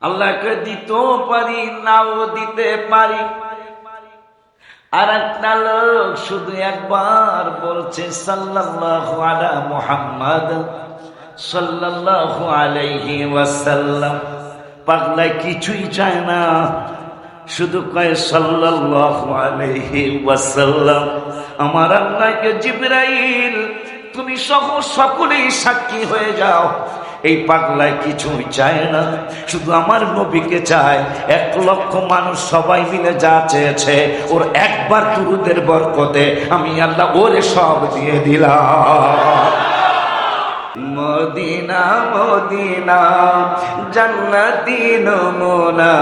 আল্লাহকে দিতেও পারি, নাও দিতে পারি। আর একটা লোক শুধু একবার বলছে সাল্লাল্লাহু আলা মুহাম্মদ সাল্লাল্লাহু আলাইহি ওয়াসাল্লাম। পাগলা কিছুই চায় না, শুধু কয় সাল্লাল্লাহু আলাইহি ওয়াসাল্লাম। আমার আল্লাহকে জিবরাইল তুমি সহ সকলেই সাক্ষী হয়ে যাও, এই পাগলায় কিছুই চায় না, শুধু আমার নবীকে চায়। 1,00,000 মানুষ সবাই মিলে যা চেয়েছে ওর একবার দুরূদের বরকতে আমি আল্লাহ ওরে সব দিয়ে দিলাম। মদিনা মদিনা জান্নাতি নমুনা,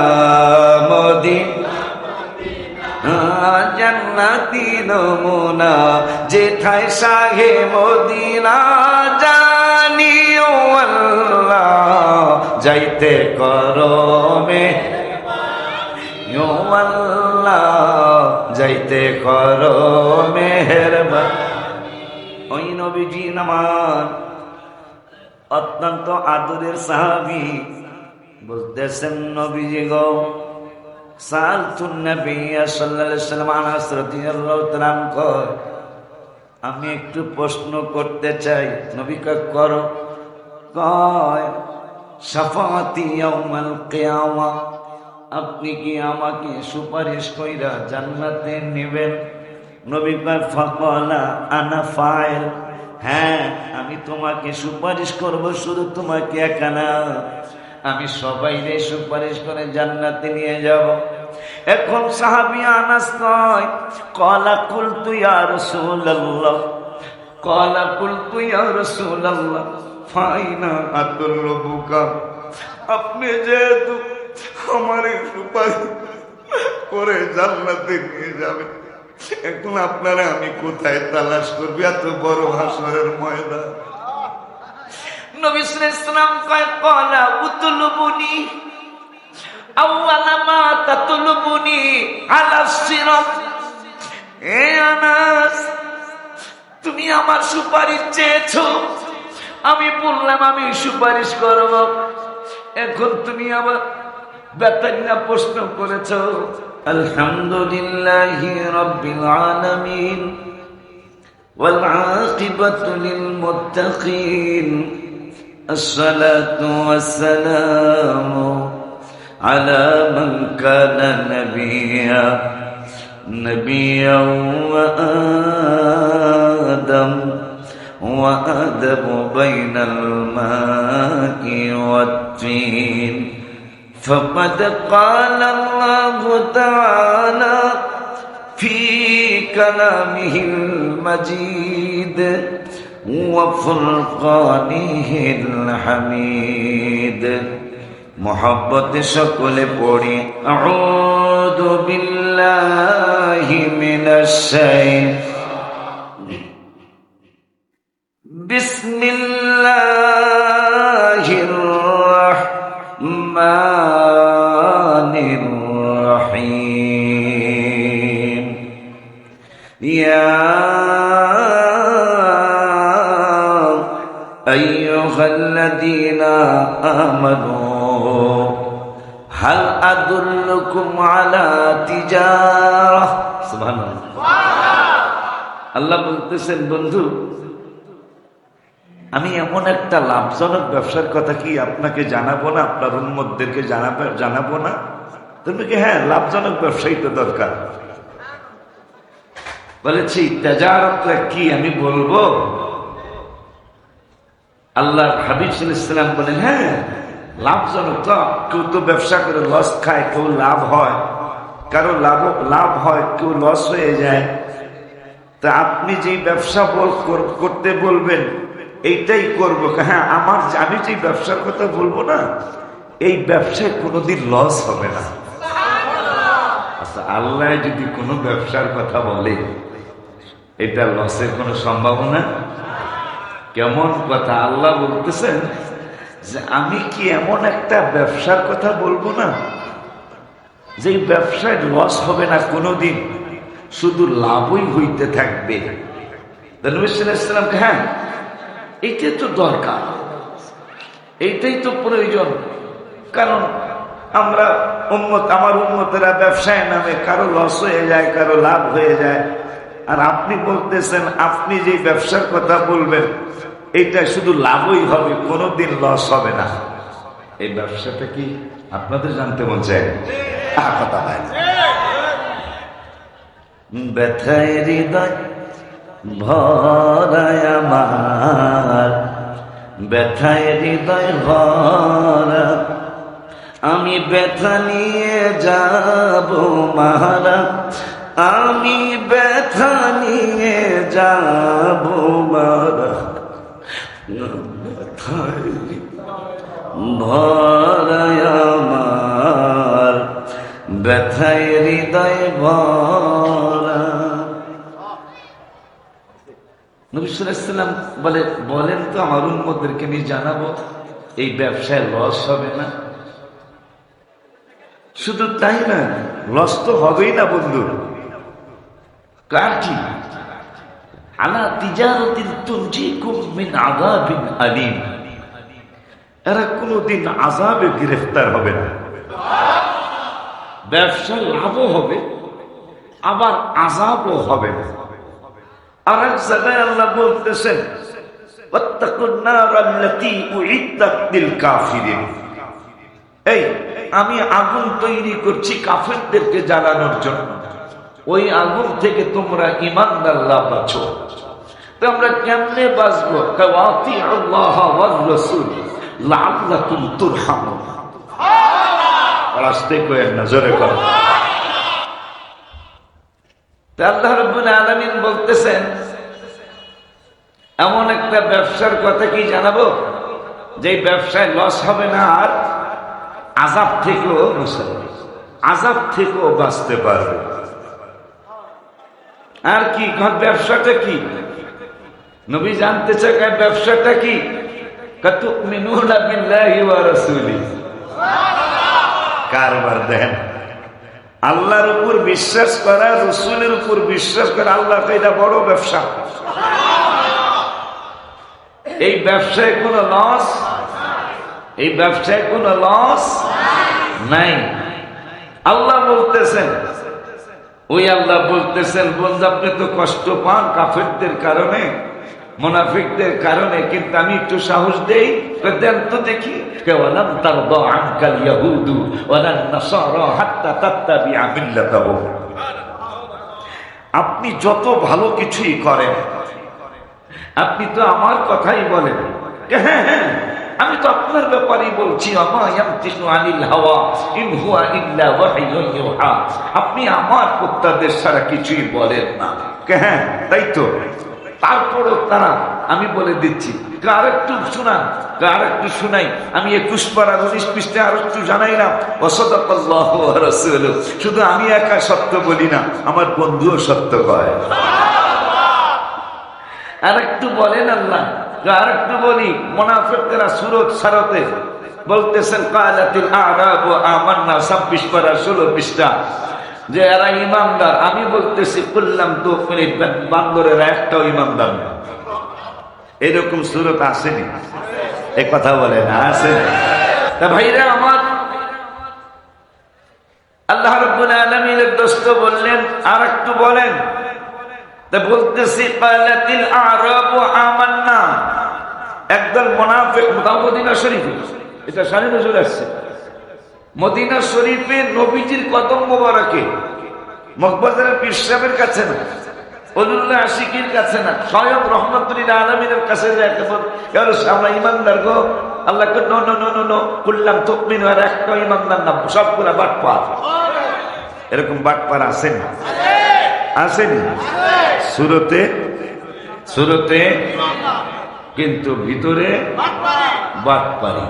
মদিনা জান্নাতি নমুনা, যেথায় শাহে মদিনা জানিও আল্লাহ যাইতে করমে, ও আল্লাহ যাইতে করো মেহেরবানি। ওই নবীজি আমার অত্যন্ত আদরের সাহাবী বলতেছেন, নবীজি গো সালতুন নবী সাল্লাল্লাহু আলাইহি ওয়াসাল্লাম আনাস রাদিয়াল্লাহু তাআলা কয় আমি একটু প্রশ্ন করতে চাই। নবী কয় করো। কয় শাফাআতি ইয়াউমাল কিয়ামা, আপনি কি আমাকে সুপারিশ কইরা জান্নাতে নেবেন? নবী কয় ফাকালা আনা ফাইল, হ্যাঁ আমি তোমাকে সুপারিশ করব, শুধু তোমাকে একা না, আমি সবাইরে সুপারিশ করে জান্নাতে নিয়ে যাব। এখন সাহাবী আনাস কয় ক্বালা কুলতু ইয়া রাসূলুল্লাহ, ক্বালা কুলতু ইয়া রাসূলুল্লাহ ফাইনা আতুলুকা, আপনি যেহেতু আমারে সুপারিশ করে জান্নাতে নিয়ে যাবেন, এখন আপনারা আমি কোথায় তালাশ করবি? এত বড় হাসরের ময়দান। নবী সাল্লাল্লাহু আলাইহি ওয়াসাল্লাম কয় ক্বালা উতলুবুনি আউয়ালা মা তাতলুবুনি আলা সিরাত। এ আনাস, তুমি আমার সুপারিশ চেয়েছো, আমি বললাম আমি সুপারিশ করব, এখন তুমি আবার বেতাইনা প্রশ্ন করেছো। আলহামদুলিল্লাহি রাব্বিল আলামিন ওয়াল আকিবাতু লিল মুত্তাকিন, আসসালাতু ওয়াসসালামু আলা মান কানা নাবিয়্যান ওয়া আদম ওয়া আদাবু বাইনাল মা'i ওয়াত-তিন। فقد قال الله تعالى في كلامه المجيد وفرقانه الحميد। محبت شكل پوڑی اعوذ بالله من الشيطان بسم الله الرحمن الرحيم يا أيها الذين آمنوا هل أدلكم على تجارة। سبحان الله। আল্লাহ বলতেছেন, বন্ধু আমি এমন একটা লাভজনক ব্যবসার কথা কি আপনাকে জানাবো না, আপনার উম্মতদেরকে জানাবো না? তুমি কি হ্যাঁ, লাভজনক ব্যবসায়ী তো দরকার। বলেছি তেজারতটা কি আমি বলবো? আল্লাহ হাবিব সাল্লাল্লাহু আলাইহি ওয়াসাল্লাম বলেন হ্যাঁ লাভজনক তো, কেউ তো ব্যবসা করে লস খায়, কেউ লাভ হয়, কারো লাভ হয়, কেউ লস হয়ে যায়। তা আপনি যেই ব্যবসা করতে বলবেন এইটাই করবো। হ্যাঁ আমি যে ব্যবসার কথা বলবো না, এই ব্যবসায় কোনোদিন লস হবে না। আচ্ছা, আল্লাহ যদি কোনো ব্যবসার কথা বলে এটা লসের কোনো সম্ভাবনা? কেমন কথা! আল্লাহ বলতেছেন যে আমি কি এমন একটা ব্যবসার কথা বলবো না যে ব্যবসায় লস হবে না কোনোদিন, শুধু লাভই হইতে থাকবে। নবী সাল্লাল্লাহু আলাইহি ওয়াসাল্লাম হ্যাঁ এইটাই তো দরকার, এইটাই তো প্রয়োজন। কারণ আমরা আমার উম্মতেরা ব্যবসায় নামে কারো লস হয়ে যায়, কারো লাভ হয়ে যায়। আর আপনি বলতেছেন আপনি যে ব্যবসার কথা বলবেন এইটা শুধু লাভই হবে, কোনোদিন লস হবে না। এই ব্যবসাটা কি আপনাদের জানতে মন চায়? কথা হয় ব্যথায় হৃদয় ভরায় আমার, ব্যথায় হৃদয় ভরা, আমি ব্যথা নিয়ে যাব মারা, আমি ব্যথা নিয়ে যাব মারা, ব্যথায় ভরায় আমার, ব্যথায় হৃদয় ভরা। নবী সাল্লাল্লাহু আলাইহি ওয়াসাল্লাম বলেন তো আমার উম্মতদেরকে নিয়ে জানাবো এই ব্যবসায় লস হবে না। শুধু তাই না, লস তো হবেই না বন্ধু। কার কি? আলা তিজারাতিন তুনজিকুম মিন আযাবিন আলীম, এরা কোনদিন আযাবে গ্রেফতার হবে না। ব্যবসা লাভও হবে আবার আযাবও হবে না। আর এক জায়গায় আল্লাহ বলতেছেন ওয়াত্তাকুন নারাল্লাতী উইদ্দাত লিল কাফিরিন, এই আমি আগুন তৈরি করছি কাফেরদেরকে জ্বালানোর জন্য, ওই আগুন থেকে তোমরা ঈমানদার লাভ পাচ্ছো। তো আমরা কেমনে বাঁচবো? ওয়াতিউল্লাহ ওয়ার রাসূল লাআল্লাকুম তুরহামুন। আস্তে করেন না, জোরে করো। আল্লাহ রাব্বুল আলামিন বলতেছেন এমন একটা ব্যবসার কথা কি জানাবো যে ব্যবসায় লস হবে না, আর আযাব থেকেও আযাব থেকেও বাঁচতে পারবে। আর কি ব্যবসাটা কি? নবী জানতে চায় ব্যবসাটা কি? তুমিনুনা বিল্লাহি ওয়া রাসূলিহি, কারবার দেন আল্লাহর উপর বিশ্বাস করা, রাসূলের উপর বিশ্বাস করা। আল্লাহ এটা বড় ব্যবসা। এই ব্যবসায় কোনো লস, এই ব্যবসায় কোনো লস নাই। আল্লাহ বলতেছেন, ওই আল্লাহ বলতেছেন বন্ধু আপনি তো কষ্ট পান কাফেরদের কারণে, মুনাফিকদের কারণে, কিন্তু আমি একটু সাহস দেই, দেন তো দেখি। ওয়ালান তারদা আনকাল ইয়াহুদু ওয়ালান নাসারা হাত্তা তাত্তাবিআ মিল্লাতাহুম। আপনি যত ভালো কিছুই করেন, আপনি তো আমার কথাই বলেন, হ্যাঁ হ্যাঁ আমি তো আপনার ব্যাপারেই বলছি, আমা ইয়ামতিকু আনিল হাওয়া ইন হুয়া ইল্লা ওয়াহয়ুন ইউহা। আপনি আমার প্রত্যাদেশ ছাড়া কিছুই বলেন না। হ্যাঁ তাই তো। তারপরও তারা, আমি বলে দিচ্ছি, আর একটু শোনান, আর একটু শোনাই। আমি 21 পারা 19 পৃষ্ঠায় আর একটু জানাই না। ওয়াসাদাকাল্লাহু ওয়া রাসূলুহু, শুধু আমি একা সত্য বলি না, আমার বন্ধুও সত্য কয়। আর একটু বলেন আল্লাহ, আর একটু বলি। মুনাফিকরা সূরা সারাতে বলতেছেন কালাতিল আ'রাবু আমান্না 26 পারা 16 পৃষ্ঠা, যে এরা ইমানদার। আমি বলতেছি কুল্লাম তো বান্দরের একটাও ইমানদার না। এরকম সূরত আসেনি, এক কথা বলে না, আসেনি? তা ভাইরা আমার, আল্লাহ রাব্বুল আলামিনের দোস্ত বললেন আর একটু বলেন। তা বলতেছি কালাতিল আ'রাবু আমান্না, একদল মুনাফিক, মদিনা শরীফে, এটা সামনে নজর আসছে, মদিনা শরীফে নবীজির কদম মোবারকে, মকবুলের পীর সাহেবের কাছে না, ওলিউল্লাহ আশিকির কাছে না, স্বয়ং রহমাতুল আলামিনের কাছে যায়। আমরা ইমানদার গো। আল্লাহ কে নো নো নো নো নো কুল্লাম তুমিনু, আর একটা ইমানদার না, সবগুলা বাটপার। এরকম বাটপার আসেনি? আসেনি? সুরতে সুরতে, কিন্তু ভিতরে বাটপারি।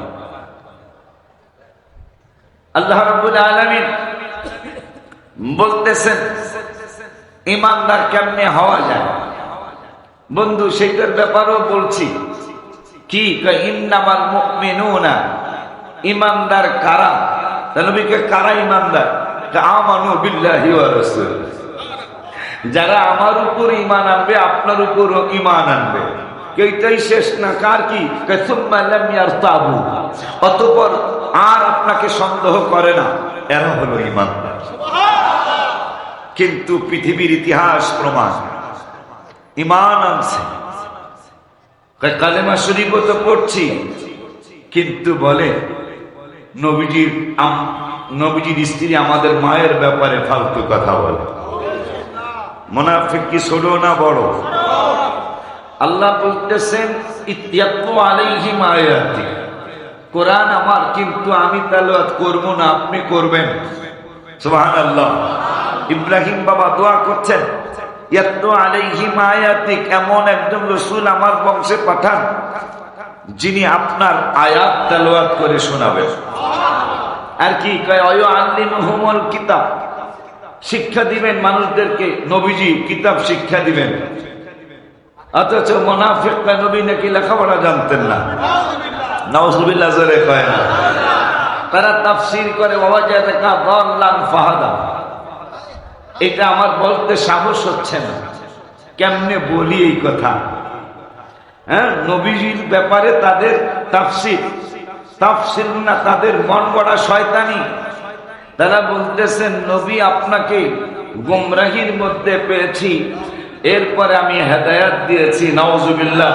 আল্লাহ রাব্বুল আলামিন বলতেছেন ইমানদার কেমনে হওয়া যায়। বন্ধু সেইটার ব্যাপারেও বলছি। কি ইন্নামাল মুমিনুনা, ইমানদার কারা? নবীকে কারা ইমানদার? আমানু বিল্লাহি ওয়া রাসূলিহি, যারা আমার উপর ঈমান আনবে আপনার উপরও ঈমান আনবে। এইটাই শেষ না, কার কি? সুম্মা লাম ইয়ারতাবু, অতঃপর আর আপনাকে সন্দেহ করে না, এরা হলো ঈমানদার। কিন্তু পৃথিবীর ইতিহাস প্রমাণ ঈমান আনছে, কালেমা শরীফও তো পড়ছি, কিন্তু বলে নবীজির স্ত্রী আমাদের মায়ের ব্যাপারে ফালতু কথা বলে। মুনাফিক কি ছোট না বড়? আল্লাহ বলতেছেন ইয়াতলু আলাইহিম আয়াতি, কোরআন আমার, কিন্তু আমি তেলাওয়াত করব না, আপনি করবেন। সুবহানাল্লাহ। ইব্রাহিম বাবা দোয়া করছেন, ইয়াতলু আলাইহিম আয়াতি, এমন একজন রাসূল আমার বংশে পাঠান যিনি আপনার আয়াত তেলাওয়াত করে শোনাবেন। আর কি কয়, আল্লিমুহুমুল কিতাব, শিক্ষা দিবেন মানুষদেরকে, নবীজি কিতাব শিক্ষা দিবেন। অথচ মুনাফিকরা নবী নাকি লেখাপড়া জানতেন না। নাউজুবিল্লাহ জোরে কয় না। তারা তাফসীর করে ওয়াজাদাকা দাল্লান ফাহাদা। এটা আমার বলতে সাহস হচ্ছে না, কেমনে বলি এই কথা। হ্যাঁ, নবীজির ব্যাপারে তাদের তাফসীর না, তাদের মন গড়া শয়তানি। তারা বলতেছেন নবী আপনাকে গোমরাহির মধ্যে পেয়েছি, এরপরে আমি হেদায়েত দিয়েছি। নাউজুবিল্লাহ।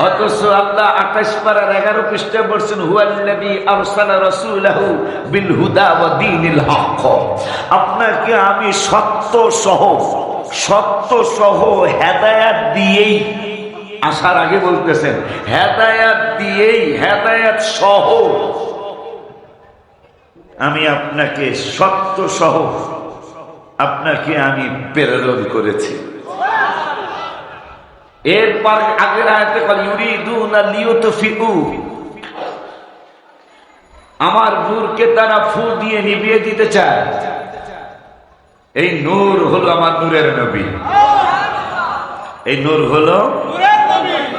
অথচ আল্লাহ 28 পারার 11 পৃষ্ঠা বলছেন, হুয়াল্লাযী আরসালা রাসূলাহু বিল হুদা ওয়া দীনিল হক, আপনাকে আমি সত্য সহ হেদায়েত দিয়েই, আসার আগে বলতেছেন হেদায়েত দিয়েই, হেদায়েত সহ আমি আপনাকে, সত্য সহ আপনাকে আমি প্রেরণ করেছি। এরপর আগের আয়াতে বলে ইউরিদুনা লিয়ুতফিউ, আমার নূরকে তারা ফু দিয়ে নিভিয়ে দিতে চায়। এই নূর হলো আমার নূরের নবী, এই নূর হলো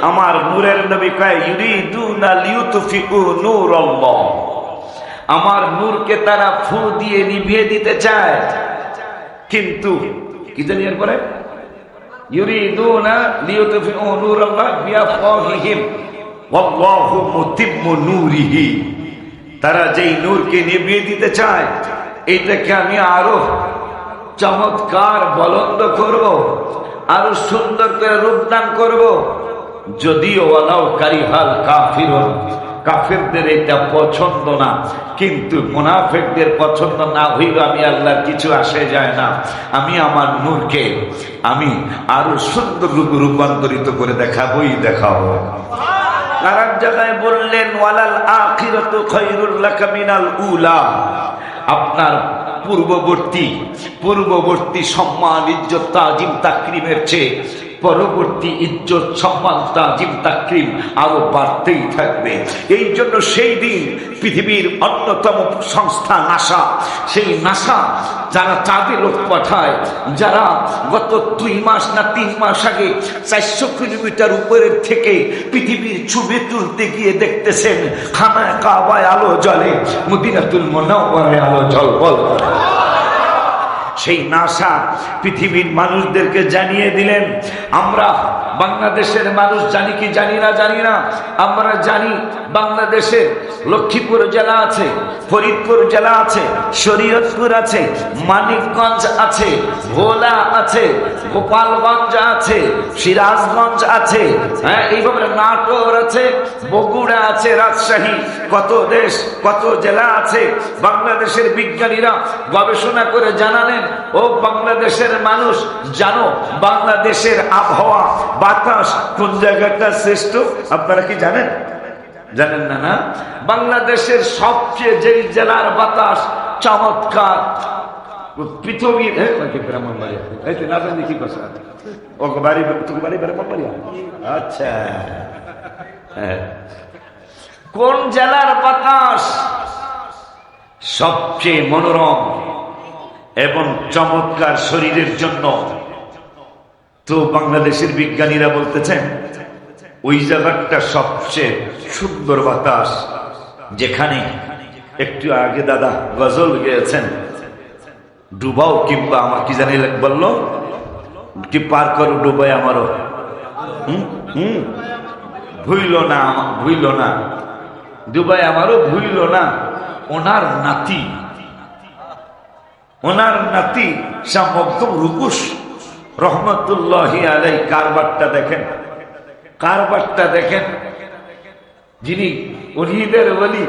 আমার নূরের নবী। কয় ইউরিদুনা লিয়ুতফিউ নূরাল্লাহ, আমার নূরকে তারা ফু দিয়ে নিভিয়ে দিতে চায়। কিন্তু কি জানি এরপরে ইউরিদুনা লিয়ুতফিউ নূরাল্লাহ বিআফওয়াহিহিম ওয়াল্লাহু মুতিম্মু নূরিহি, তারা যেই নূরকে নিভিয়ে দিতে চায়, এইটাকে আমি আরো চমৎকার বলন্দ করব, আরো সুন্দর করে রূপদান করব। যদিও ওয়ালাউ কারিহাল কাফিরুন, কাফেরদের এটা পছন্দ না, কিন্তু মুনাফিকদের পছন্দ না হইলে আমি আল্লাহর কিছু আসে যায় না। আমি আমার নূরকে আমি আরো সুন্দর রূপে রূপান্তরিত করে দেখাবই দেখাবো। আরেক জায়গায় বললেন ওয়ালাল আখিরাতু খায়রুল লাকা মিনাল উলা, আপনার পূর্ববর্তী সম্মান, ইজ্জত, তাজিম, তাকরিমের চেয়ে পরবর্তী ইজ্জত, সম্মান, তাজিম, তাকরিম আরো বাড়তেই থাকবে। এই জন্য সেই দিন পৃথিবীর অন্যতম সংস্থা নাসা, সেই নাসা যারা চাঁদে লোক পাঠায়, যারা গত 2 মাস না 3 মাস আগে 400 কিলোমিটার উপরের থেকে পৃথিবীর ছবি তুলতে গিয়ে দেখতেছেন খানায় কাবায় আলো জ্বলে, মদিনাতুল মুনাওয়ারায় আলো ঝলমল করে। সেই নাসা পৃথিবীর মানুষদেরকে জানিয়ে দিলেন, আমরা বাংলাদেশের মানুষ জানি কি জানি না, আমরা জানি বাংলাদেশের লক্ষ্মীপুর জেলা আছে, ফরিদপুর জেলা আছে, শরীয়তপুর আছে, মানিকগঞ্জ আছে, ভোলা আছে, গোপালগঞ্জ আছে, সিরাজগঞ্জ আছে, হ্যাঁ, এইভাবে নাটোর আছে, বগুড়া আছে, রাজশাহী, কত দেশ কত জেলা আছে। বাংলাদেশের বিজ্ঞানীরা গবেষণা করে জানালেন, ও বাংলাদেশের মানুষ জানো বাংলাদেশের আবহাওয়া, বাতাস কোন জায়গাটা শ্রেষ্ঠ? আপনারা কি জানেন? জানেন না? না, বাংলাদেশের সবচেয়ে যেই জেলার বাতাস চমৎকার, পৃথিবীর আচ্ছা, কোন জেলার বাতাস সবচেয়ে মনোরম এবং চমৎকার শরীরের জন্য? তো বাংলাদেশের বিজ্ঞানীরা বলতেছেন ওই জায়গাটা সবচেয়ে সুন্দর বাতাস, যেখানে একটু আগে দাদা গজল গেয়েছেন, ডুবাও কিংবা আমার কি জানি বললো কি পার করো ডুবাই আমারও, ভুইল না দুবাই আমারও ভুলল না, ওনার নাতি শাহ মখদুম রুকুশ রহমতুল্লাহি আলাইহি কারবারটা দেখেন, যিনি ওলিদের ওলি,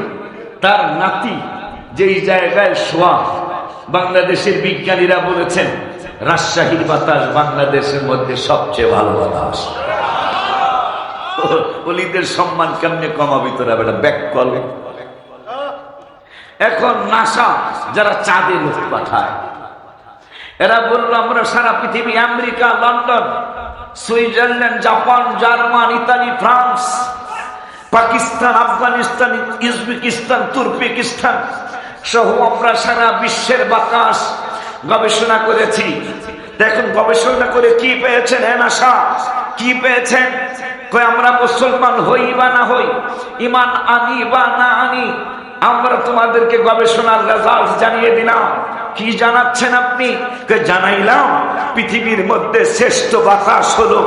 তার নাতি যেই জায়গায় শোয়া, বাংলাদেশের বিজ্ঞানীরা বলেছেন রাজশাহীর বাতাস বাংলাদেশের মধ্যে সবচেয়ে ভালো বাতাস। ওলিদের সম্মান কেমনে কমাবি তোরা বেটা ব্যাক কল। এখন নাসা যারা চাঁদে লোক পাঠায়, এরা বললো আমরা সারা পৃথিবী, America, London, Switzerland, Japan, German, Italy, France, Pakistan, Afghanistan, Uzbekistan, Turkestan সহ আমরা সারা বিশ্বের বাতাস গবেষণা করেছি। দেখুন গবেষণা করে কি পেয়েছেন? নাসা কি পেয়েছেন? আমরা মুসলমান হই বা না হই, ইমান আনি বা না আনি, আমরা তোমাদেরকে গবেষণার রেজাল্ট জানিয়ে দিলাম। কি জানাচ্ছেন আপনি? জানাইলাম পৃথিবীর মধ্যে শ্রেষ্ঠ বাতাস হলো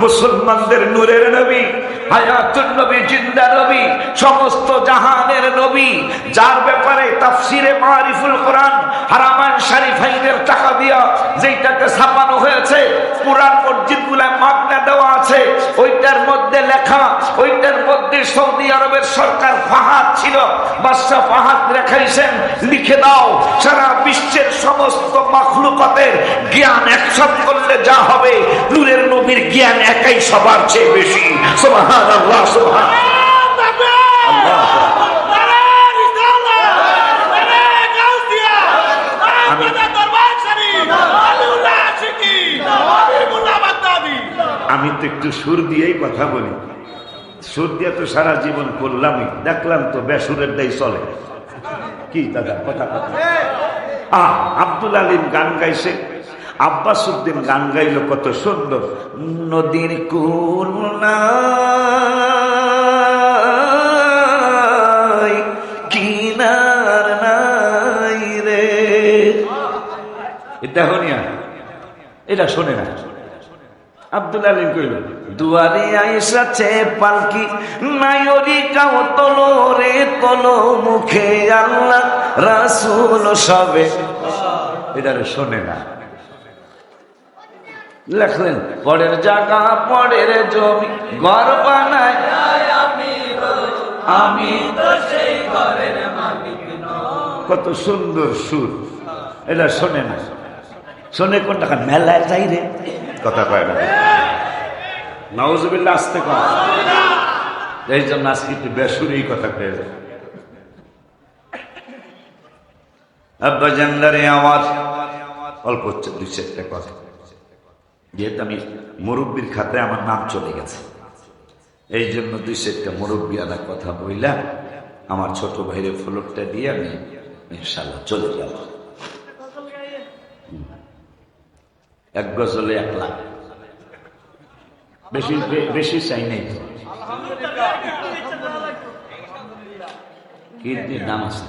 মুসলমানদের নূরের নবী, হায়াতুন নবী, জিন্দা নবী, সমস্ত জাহানের নবী, যার ব্যাপারে তাফসিরে মারিফুল কোরআন হারামাইন শরীফাইনের টাকা দিয়া যেটাকে ছাপানো হয়েছে, কুরআন মসজিদগুলোয় মাগনা দেওয়া আছে, ওইটার মধ্যে লেখা, ওইটার মধ্যে সৌদি আরবের সরকার ফাহাদ ছিল, বাদশা ফাহাদ লেখাইছেন, লিখে দাও সারা বিশ্বের সমস্ত মাখলুকাতের জ্ঞান একসাথে করলে যা হবে, নূরের নবীর জ্ঞান একাই সবার চেয়ে বেশি। সুবহানাল্লাহ, সুবহানাল্লাহ। আমি তো একটু সুর দিয়েই কথা বলি, সুর দিয়ে তো সারা জীবন করলামই, দেখলাম তো বেসুরের দাই চলে। কি দাদা কথা কথা। আব্দুল আলিম গান গাইছে, আব্বাস উদ্দিন গান গাইল কত সুন্দর, নদীর কুল নাই কিনার নাই রে, এটা হনিয়া, এটা শোনে না। আব্দুল আলিম কইল দুয়ারে আইসাছে পালকি নাইরি কাও তলো রে তলো, মুখে আল্লাহ রাসূল সবে, এটা শোনে না। লেখলেন পরের জায়গা পরের জমি ঘর বানায় আমি তো সেই ঘরের মালিক নই। কত সুন্দর সুর, এটা শোনে না। শোনে কোনটা? মেলায় যাই রে, কথা কয় না। নাউজুবিল্লাহ, আসতে কম। এই জন্য আজকে একটু বেসুরি কথা কয়ে যায়। আব্বা জানদারে আমার অল্প হচ্ছে 2-4টা কথা, যেহেতু আমি মুরব্বীর খাতে আমার নাম চলে গেছে, এই জন্য 2-4টা মুরব্বী আনা কথা বইলা আমার ছোট ভাইরে ফ্লোরটা দিয়ে আমি ইনশাআল্লাহ চলে যাব। 1 গজলে 1 লাখ, বেশি চাই নাই। কি দাম আছে?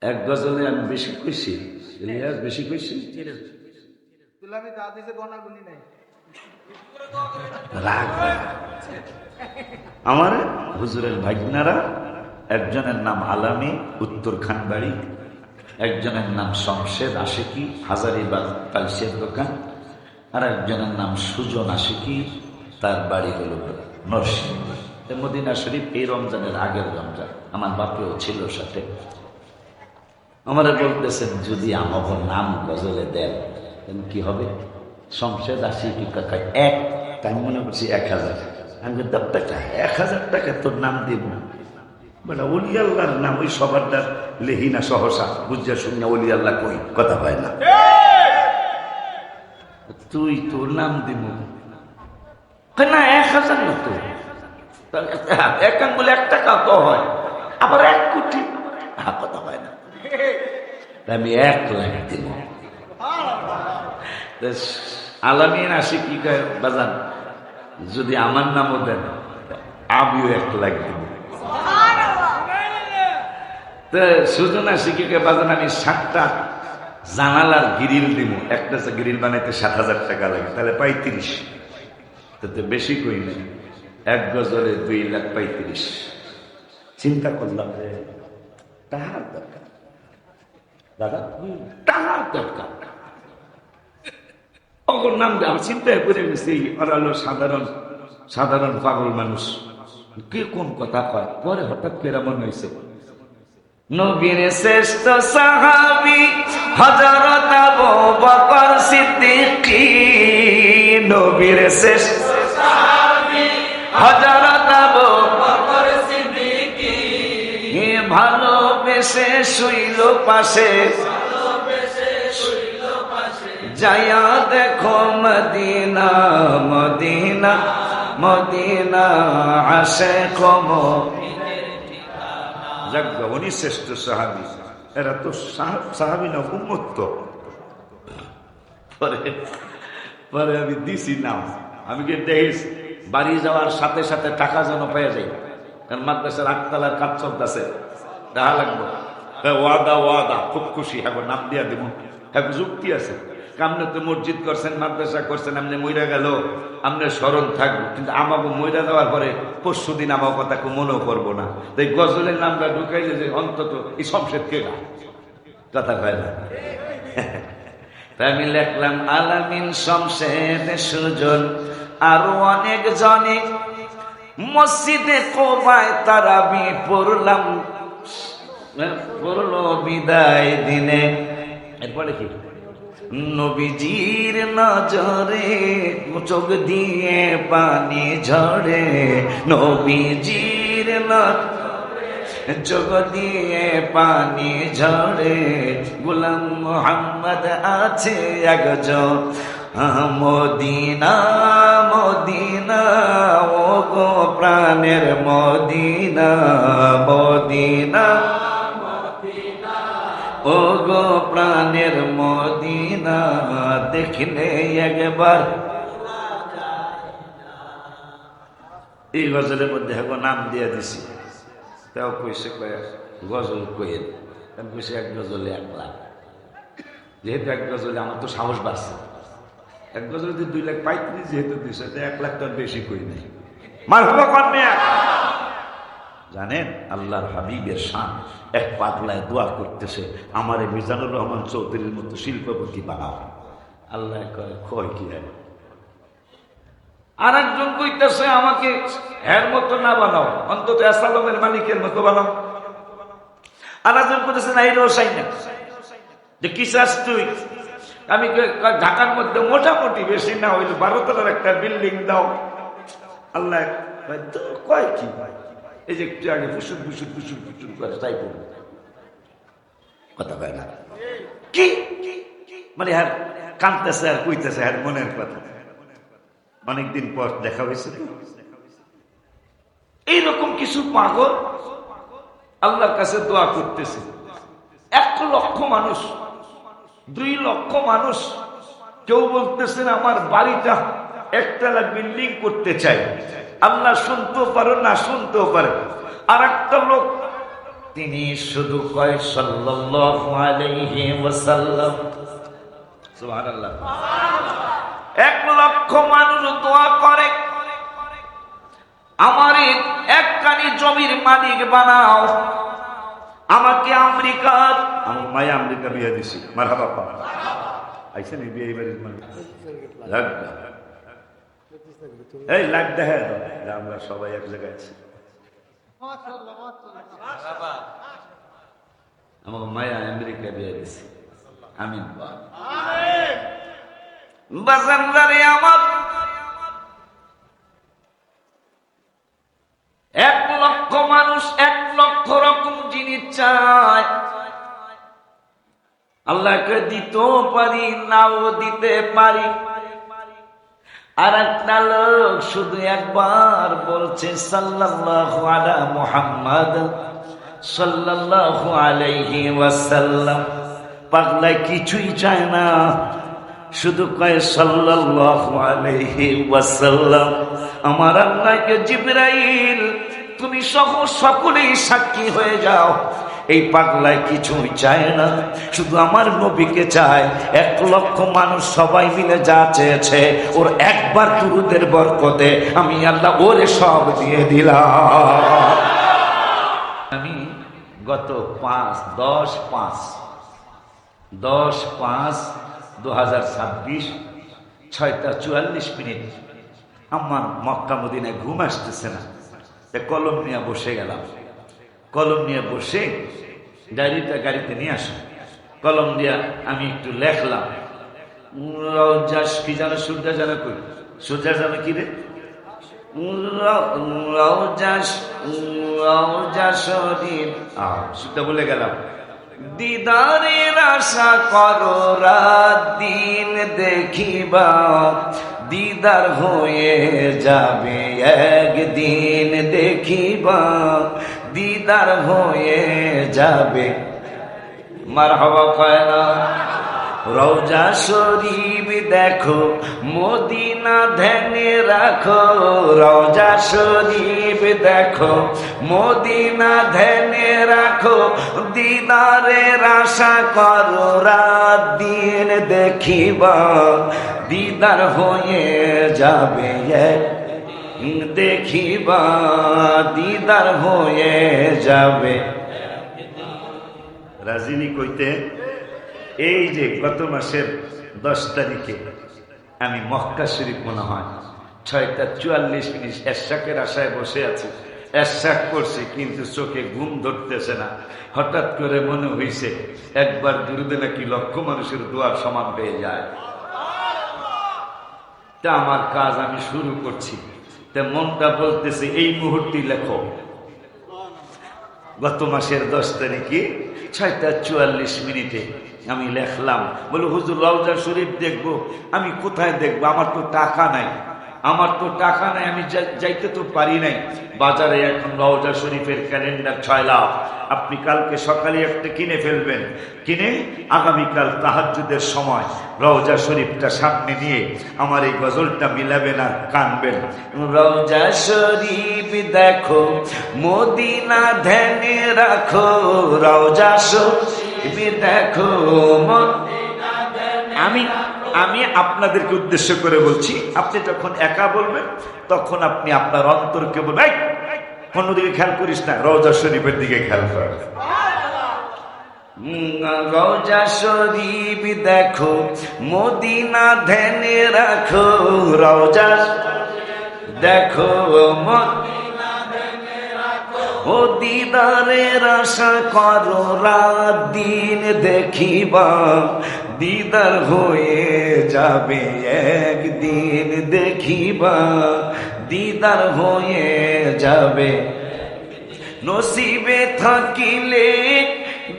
1 গজলে আমি বেশি কইছি, বেশি কইছি। আমার হুজুরের ভাগনারা, একজনের নাম আলামী, উত্তর খানবাড়ি, একজনের নাম শমশেদ আশিকি, হাজারিবাগ টাইলসের দোকান, আর একজনের নাম সুজন আশিকি, তার বাড়ি হল নরসিংহ। মদিনা শরীফ এই রমজানের আগের রমজান, আমার বাপেও ছিল সাথে। আমারে বলতেছেন যদি আমার নাম গজলে দেন কি হবে? শমশেদ আশিকি কাকা এক, তাই মনে করছি 1000। আমি টাকা 1000 টাকা তোর নাম দিব, মানে অলি আল্লাহর নাম ওই সবারটা লেহিনা সহসা বুঝা শুনে অলি আল্লাহ কই, কথা হয় না। তুই তোর নাম দিব না, 1000 না তো, 1 আঙ্গুলে 1 টাকা তো হয়, আবার 1 কোটি, কথা হয় না। আমি 1 লাখ দিব। আলামিন আসি কি কয় বাজান, যদি আমার নামও দেন আমিও 1 লাখ দিব। সুজন আসি কি কয় বাজান, আমি 7টা জানালার গ্রিল দিব, একটা গ্রিল বানাইতে 7000 টাকা লাগে, তাহলে 35, তাতে বেশি কই নেই। 1 গজলে 2 লাখ 35। চিন্তা করলাম যে টাকার দরকার, দাদা টাকার দরকার। ওর নাম আমি চিন্তায় করে গেছি, ওরা হলো সাধারণ সাধারণ পাগল মানুষ, কে কোন কথা কয়। পরে হঠাৎ করে মনে হয়েছে নবীর শ্রেষ্ঠ সাহাবী হযরত আবু বকর সিদ্দিক, নবীর শ্রেষ্ঠ সাহাবী হযরত আবু বকর সিদ্দিক, ভালোবেসে শুইল পাশে, যায়া দেখো মদিনা মদিনা মদিনা আশিক মুমিনের ঠিকানা। যাক উনি শ্রেষ্ঠ সাহাবী, এরা তো সাহাবী না উম্মত। তো পরে আমি দিছি নাম, আমি কি দেখিস বাড়ি যাওয়ার সাথে সাথে টাকা যেন পেয়ে যাই, কারণ মাদ্রাসার 8 তলার কাজ চলতেছে, দেখা লাগবো। ওয়াদা ওয়াদা, খুব খুশি, হ্যাঁ নাম দিয়া দিব, হ্যাঁ যুক্তি আছে। আপনি তো মসজিদ করছেন, মাদ্রাসা করছেন, আপনি মইরা গেল আপনার স্মরণ থাকবে, কিন্তু আমাকে মইরা দেওয়ার পরে পরশু দিন আমার কথা কেউ মনেও করবো না। তাই গজলের নামটা ঢুকাইলে যে অন্তত এই শমশেদ কে গা কথা কয় না। তাই আমি লিখলাম আলামিন শমশেদ সুজন, আরো অনেক জনে মসজিদে কোবায় তারাবি পড়লাম, পড়লো বিদায় দিনে। এরপরে কি নবীজির নজরে চোখ দিয়ে পানি ঝরে, নবীজির নজরে চোখ দিয়ে পানি ঝরে, গোলাম মুহাম্মদ আছে একজন মদিনা মদিনা, ও গো প্রাণের মদিনা মদিনা, ও গো প্রাণের মদিনা, দেখলে একবার। এই গজলের মধ্যে এখন নাম দিয়ে দিছি, তাও কইছে গজল কইল, কইছে 1 গজলে 1 লাখ। যেহেতু 1 গজলে আমার তো সাহস বাড়ছে, 1 গজলে 2 লাখ পাইনি, যেহেতু দিছে 1 লাখ তো বেশি কই নাই। মারহাবা করবে। জানেন আল্লাহর হাবিবের শান, এক পাগলায় দোয়া করতেছে আমারে মিজানুর রহমান চৌধুরীর মতো শিল্পপতি বানাও। আল্লাহ কয় কি হয়, আর একজন কইতেছে আমাকে এর মতো না বানাও, অন্তত আসালমের মালিকের মতো বানাও। আর একজন কইতেছে না এই রসাই না, যে কি চাস তুই? আমি ঢাকার মধ্যে মোটামুটি বেশি না হইল 12 তলার একটা বিল্ডিং দাও। আল্লাহ কয় কি এই যে একটু আগে ফুসুর ফুসুর ফুসুর ফুসুর করে তাই পড়বে, কথা কয় না কি মানে হ্যাঁ কাঁদতেছে আর কইতেছে হ্যাঁ মনের কথা। অনেকদিন পর দেখা হয়েছে, এইরকম কিছু পাগল আল্লাহর কাছে দোয়া করতেছে। 1 লক্ষ মানুষ, 2 লক্ষ মানুষ, কেউ বলতেছেন আমার বাড়িটা একতলা বিল্ডিং করতে চাই। আল্লাহ শুনতেও পারো না শুনতেও পারে। আর একটা লোক তিনি শুধু কয় সাল্লাল্লাহু আলাইহি ওয়াসাল্লাম, সুবহানাল্লাহ। 1 লক্ষ মানুষ দোয়া করে আমার একখানি জমির মালিক বানাও, আমাকে আমেরিকার, আমার মায়া আমেরিকা বিয়ে দিছি। মারহাবা পা আইছেন এই বিয়ে বাড়ির মানুষ এই লাগ দেখে আমরা সবাই এক জায়গায় আছি। আমাকে মায়া আমেরিকা বিয়ে দিছি। আমিন বাজারে আমার 1 লক্ষ মানুষ 1 লক্ষ রকম জিনিস চায়। আল্লাহকে দিতেও পারি নাও দিতে পারি। আর একটা লোক শুধু একবার বলছে সাল্লাল্লাহু আলা মুহাম্মদ সাল্লাল্লাহু আলাইহি ওয়াসাল্লাম। পাগলায় কিছুই চায় না, শুধু কয় সাল্লাল্লাহু আলাইহি ওয়াসাল্লাম। আমার আল্লাহকে জিবরাইল তুমি সহ সকলেই সাক্ষী হয়ে যাও, এই পাগলায় কিছুই চায় না, শুধু আমার নবীকে চায়। 1 লক্ষ মানুষ সবাই মিলে যা চেয়েছে ওর একবার দুরূদের বরকতে আমি আল্লাহ ওরে সব দিয়ে দিলাম। গত 10/5/2026 6:44 আমার মক্কা মদিনায় ঘুম আসতেছে না, কলম নিয়ে বসে গেলাম। কলম নিয়ে বসে ডায়েরিটা গাড়িতে নিয়ে আসলাম, কলম দিয়ে আমি একটু লেখলাম। কি জানো সূর্যা জানো কই? সূর্যা জানো কি রে? সেটা বলে গেলাম। দিদারের আশা করো রাত দিন দেখিবা, দিদার হয়ে যাবে একদিন দেখিবা, দিদার হয়ে যাবে। মারহাবা কয় না? রওজা শরীফ দেখো মদিনা ধ্যানে রাখো, রওজা শরীফ দেখো মদিনা ধ্যানে রাখো, দিদারের আশা করো রাত দিন দেখিবা, দিদার হয়ে যাবে দেখিবা, দিদার হয়ে যাবে। রাজিনী কইতে এই যে গত মাসের 10 তারিখে আমি মক্কা শরীফ মনে হয় 6:44 এরশাকের আশায় বসে আছি, এরশাক করছি কিন্তু চোখে ঘুম ধরতেছে না। হঠাৎ করে মনে হইছে একবার দুরুদে নাকি লক্ষ মানুষের দোয়ার সমান পেয়ে যায়। তা আমার কাজ আমি শুরু করছি, তা মনটা বলতেছে এই মুহূর্তে লেখো। গত মাসের 10 তারিখে 6:44 আমি লেখলাম, বলে হুজুর রওজা শরীফ দেখবো। আমি কোথায় দেখবো? আমার তো টাকা নাই, আমার তো টাকা নাই, আমি যাইতে তো পারি নাই। বাজারে এখন রওজা শরীফের ক্যালেন্ডার 6 লাখ। আপনি কালকে সকালে একটা কিনে ফেলবেন, কিনে আগামীকাল তাহাজ্জুদের সময় রওজা শরীফটা সামনে নিয়ে আমার এই গজলটা মিলাবেন আর কানবেন। রওজা শরীফ দেখো মদিনা ধ্যানে রাখো, রওজা শরীফ দেখো। আমি আপনাদেরকে উদ্দেশ্য করে বলছি, আপনি যখন একা বলবেন তখন আপনি আপনার অন্তরকে বলবেন অন্যদিকে খেয়াল করিস না, রওজা শরীফের দিকে খেয়াল কর। রওজা শরীফ দেখো মদিনা ধ্যানে রাখো, রওজা দেখো ও দিদারের আশা করো রাত দিন দেখিবা, দিদার হয়ে যাবে একদিন দেখিবা, দিদার হয়ে যাবে। নসিবে থাকিলে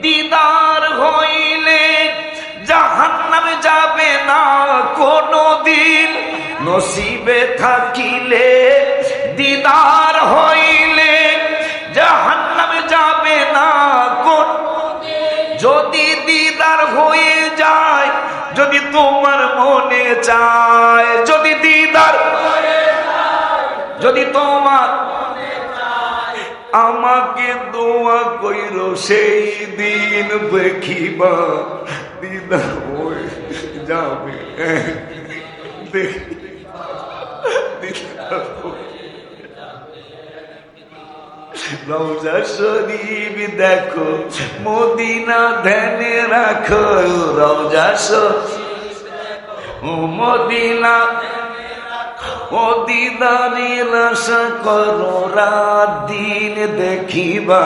দিদার হইলে জাহান্নামে যাবে না কোনো দিন, নসিবে থাকিলে দিদার হইলে জাহান্নামে যাবে না কোন। যদি দিদার হয়ে যায়, যদি তোমার মনে চায়, যদি দিদার যদি তোমার আমাকে দোয়া কইরো সেই দিন দেখিবা, দিদার হয়ে যাবে রওজা শরীফ দেখো মদিনা ধ্যানে রাখো, রওজা শরীফ মদিনা ও দিদারের আশা করো রাত দিন দেখিবা,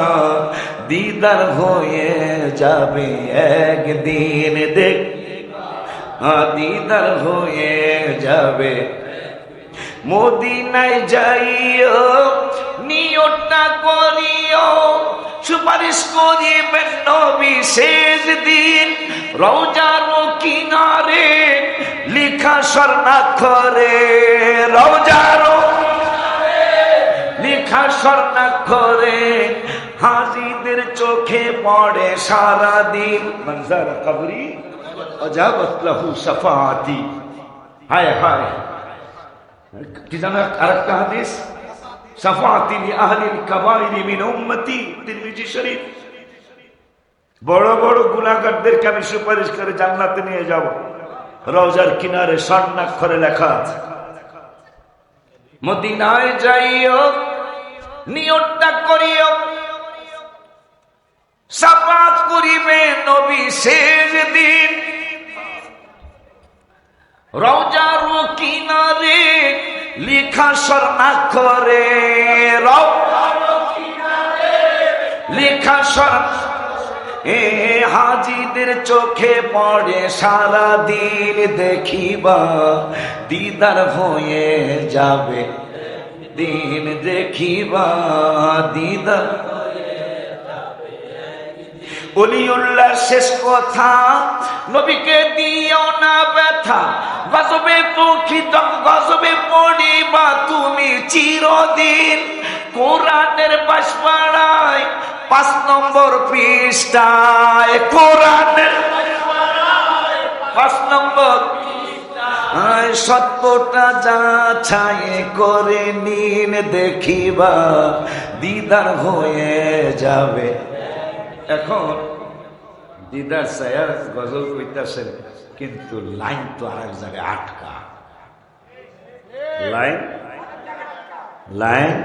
দিদার হয়ে যাবে একদিন দিদার হয়ে যাবে। মদিনায় যাইও নিয়তটা করিও, সুপারিশ করিবেন নবী শেষ দিন, রওজার কিনারে লিখা স্বর্ণাক্ষরে, রওজার লিখা স্বর্ণাক্ষরে হাজিদের চোখে পড়ে সারাদিন। মনজার কবরি অজাবত লাহু শাফাআতি। হায় হায়, কি জানো আরেকটা হাদিস, শাফাআতি লিআহলিল কাবাইরি মিন উম্মতি, তিরমিজি শরীফ। বড় বড় গুনাহগারদেরকে আমি সুপারিশ করে জান্নাতে নিয়ে যাব। রওজার কিনারে স্বর্ণাক্ষরে লেখা আছে। মদিনায় যাইও নিয়তটা করিও, সাফাত করিবে নবী শেষ দিন, রওজার কিনারে লিখা স্বর্ণাক্ষরে, লিখা স্বর্ণ হাজিদের চোখে পড়ে সারা দিন দেখিবা, দিদার হয়ে যাবে দিন দেখিবা, দিদার ওলিউল্লাহ শেষ কথা, নবীকে দিও না ব্যথা, গজবে দুঃখিত গজবে পড়িবা তুমি চিরদিন। কোরআনের বাঁশপাড়ায় 5 নম্বর পৃষ্ঠায়, কোরআনের 5 নম্বর সত্যটা যাচাই করে নিন দেখিবা, দিদার হয়ে যাবে। এখন দিদার সায়ার গজল কইতাছেন, কিন্তু লাইন তো আরেক জায়গায় আটকা। লাইন লাইন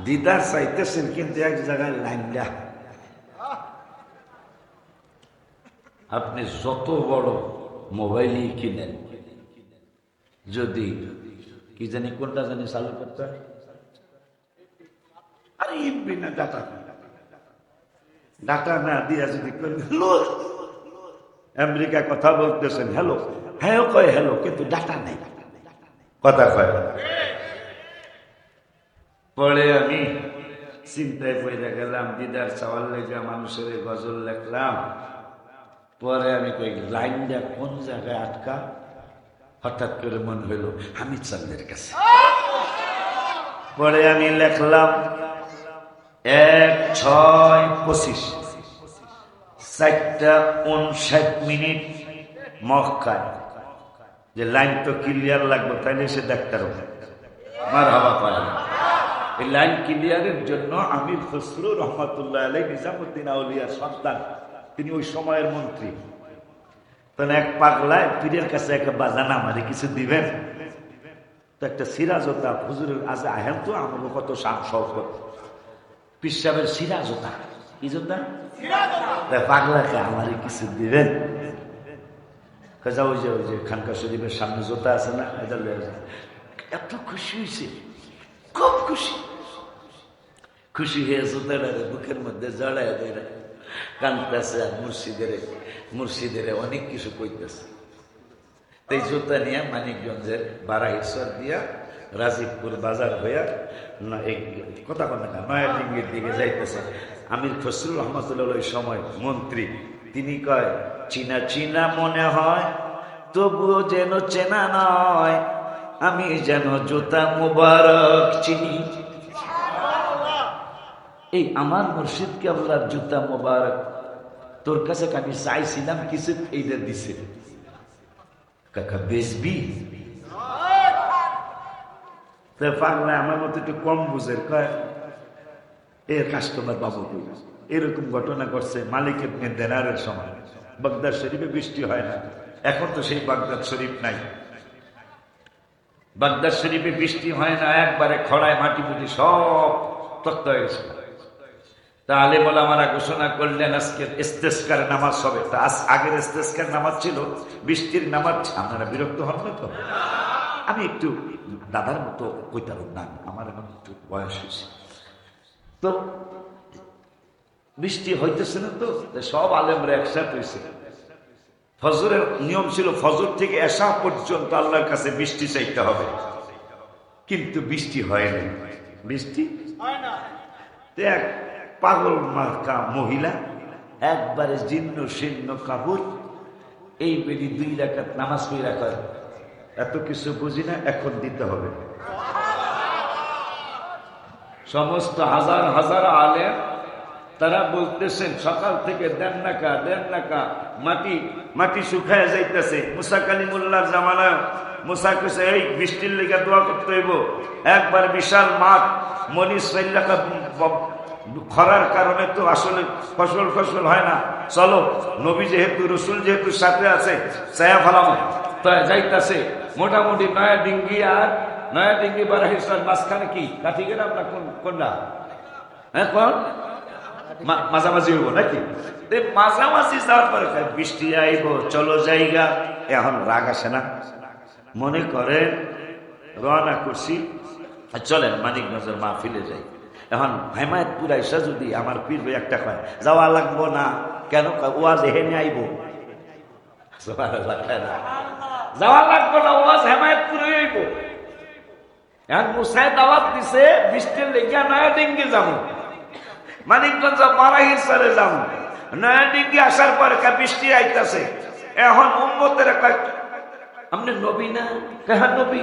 দিদার চাইতেছেন, কিন্তু এক জায়গায় লাইনটা। আপনি যত বড় মোবাইলই কিনেন, যদি কি জানি কোনটা জানি চালু করতে হয়, আরে এমবি না ডাটা, ডাটা না দিয়া যদি আমেরিকা কথা বলতেছেন হ্যালো, হ্যাঁ কয় হ্যালো, কিন্তু ডাটা নেই, কথা কয়। পরে আমি চিন্তায় পড়ে গেলাম, দিদার চাওয়ার লেগে মানুষের গজল লেখলাম। পরে আমি কই লাইনটা কোন জায়গায় আটকা, হঠাৎ করে মনে হইল হামিদ চাঁদের কাছে। পরে আমি লেখলাম 1:06:25, 4:59 মক্কায়, যে লাইন তো ক্লিয়ার লাগবে, তাইলে সে ডাক্তার মার হাওয়া পায়। এই লাইন ক্লিয়ারের জন্য আমির খসরু রহমতুল্লাহ আলাইহি নিজামুদ্দিন আউলিয়ার সন্তান, তিনি ওই সময়ের মন্ত্রী। তাহলে এক পাগলায় পীরের কাছে একটা বাজানা, আমারে কিছু দিবেন তো, একটা সিরাজতা হুজুরের আজ আহেন তো আমার কত শান শওকত, পীর সাহেবের সিরাজতা, কি জোতা পাগলাকে আমারে কিছু দিবেন। ওই যে খানকা শরীফের সামনে জোতা আছে না, এটা এত খুশি হয়েছে, খুব খুশি, খুশি হয়ে জোতাটারে বুকের মধ্যে জড়ায় দেয়, কানতেছে আর মুর্শিদের অনেক কিছু কইতেছে। এই জুতা নিয়ে মানিকগঞ্জের বারাহিসর দিয়া রাজীবপুর বাজার হইয়া কথা বলে না নয়াডিঙ্গির দিকে যাইতেছে। আমির খসরু রহমতুল্লাহ ওই সময় মন্ত্রী, তিনি কয় চিনা চিনা মনে হয়, তবুও যেন চেনা নয়, আমি যেন জুতা মুবারক চিনি। এই আমার মুর্শিদ কেবলার জুতা মুবারক তোর কাছে আমি চাইছিলাম কিছু, এইটা দিছে। কাকা বেচবি? পাগলা আমার মতো একটু কম বুঝের, কয় এর কাস্টমার বাবু কই। এরকম ঘটনা ঘটছে মালিক ইবনে দিনারের সময়। বাগদাদ শরীফে বৃষ্টি হয় না, এখন তো সেই বাগদাদ শরীফ নাই। বাগদাদ শরীফে বৃষ্টি হয় না, একবারে খড়ায় মাটি পুটি সব তক্ত হয়ে গেছে। তাহলে বলে আমরা ঘোষণা করলেন আজকে ইস্তেসকার নামাজ হবে। তা আগের ইস্তেসকার নামাজ ছিল বৃষ্টির নামাজ। আপনারা বিরক্ত হন না তো? আমি একটু দাদার মতো কইতাম না, আমার এখন একটু বয়স হয়েছে তো, বৃষ্টি হইতেছে না তো, সব আলেমরা একসাথে হয়েছে। ফজরের নিয়ম ছিল ফজর থেকে এশা পর্যন্ত আল্লাহর কাছে বৃষ্টি চাইতে হবে, কিন্তু বৃষ্টি হয়নি। বৃষ্টি হয় না। এক পাগল মার্কা মহিলা, একবারে জীর্ণ শীর্ণ কাপড়, এই বেদি 2 রাকাত নামাজ পড়ে রাখা, এত কিছু বুঝি না, এখন দিতে হবে। সমস্ত হাজার হাজার আলেম তারা বলতেছেন সকাল থেকে দেন নাকা মাটি মাটি শুকায় যাইতেছে। মুসা কালিমুল্লাহর জামানায় মুসা কইছে এই বৃষ্টির লেগে দোয়া করতে হইব। একবার বিশাল মাঠ মনিস ফেল্লাকা, খরার কারণে তো আসলে ফসল হয় না, চলো নবী যেহেতু রসুল যেহেতু সাথে আছে ছায়া ফেলামো, তাই যাইতেছে। মোটামুটি নয়াডিঙ্গি বারাহিসার মাঝখানে কি কাঠি গেলাম না কোনটা, হ্যাঁ কোন মাঝামাঝি হইব নাকি? মাঝামাঝি যাওয়ার পরে বৃষ্টি আইব, চলো জায়গা। এখন রাগ আসে না? মনে করে রওনা করছি, চলেন মানিকগঞ্জের মাহফিলে যাই। এখন হেমায়তপুর আইসা যদি আমার পীর ভাই একটা কয় যাওয়া লাগবো না, কেন? ওয়াজ হেনে আইব, যাওয়া লাগবো না, ওয়াজ হেমায়তপুরে আইব। এখন মুসাই দাওয়াত দিছে বৃষ্টির লেগিয়া নয়া ডিঙ্গি যাবো, মানিকগঞ্জ মারাহির সারে যাবো। নয়া ডিঙ্গি আসার পরে বৃষ্টি আইতাছে। এখন উম্মতের আপনি নবী না? কেন নবী?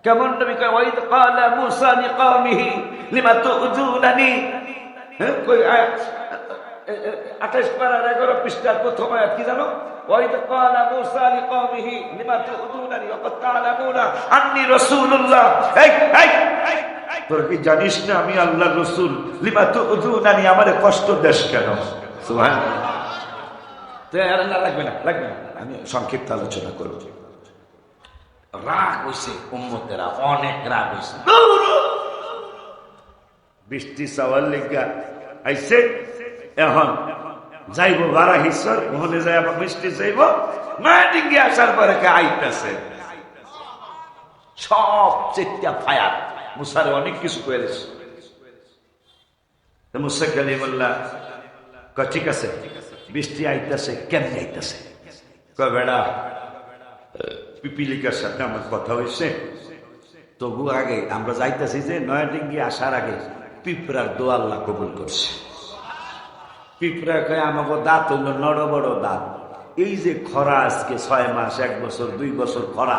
কেমন নবী? ওয়াইদ ক্বালা মূসা লিকাওমিহি লিমা তুযুনানি। কই 28 পারার 11 পৃষ্ঠার প্রথম আয়াত কি জানো? ওয়াইদ ক্বালা মূসা লিকাওমিহি লিমা তুযুনানি ওয়া ক্বাদ তা'লামুনা আন্নী রাসূলুল্লাহ। তোর কি জানিস না আমি আল্লাহর রাসূল? লিমা তুযুনানি, আমারে কষ্ট দেশ কেন? সুবহানাল্লাহ। তো আর না লাগবে না, লাগবে না, আমি সংক্ষিপ্ত আলোচনা করব। রাগ হইছে উম্মতেরা, অনেক রাগ হইছে। বৃষ্টি চাওয়ার লেগা আইছে। এখন যাইব বারাহিসর, ওখানে যাই আবার বৃষ্টি যাইব। মাটিঙ্গি আসার পরে আইতেছে সব চেষ্টা ফায়ার। মুসারে অনেক কিছু করেছে। মুসা কালিমুল্লাহ কয় ঠিক আছে, বৃষ্টি আইতেছে, কেমনি আইতেছে? কয় বেড়া পিপিলিকার সাথে আমার কথা হয়েছে, তবু আগে আমরা যাইতেছি যে নয়াডিঙ্গি আসার আগে পিঁপড়ার দোয়া আল্লাহ কবুল করছে। পিঁপড়া কয় আমাকে দাঁত হইল নড় বড় দাঁত। এই যে খরা আজকে 6 মাস, 1 বছর, 2 বছর খরা,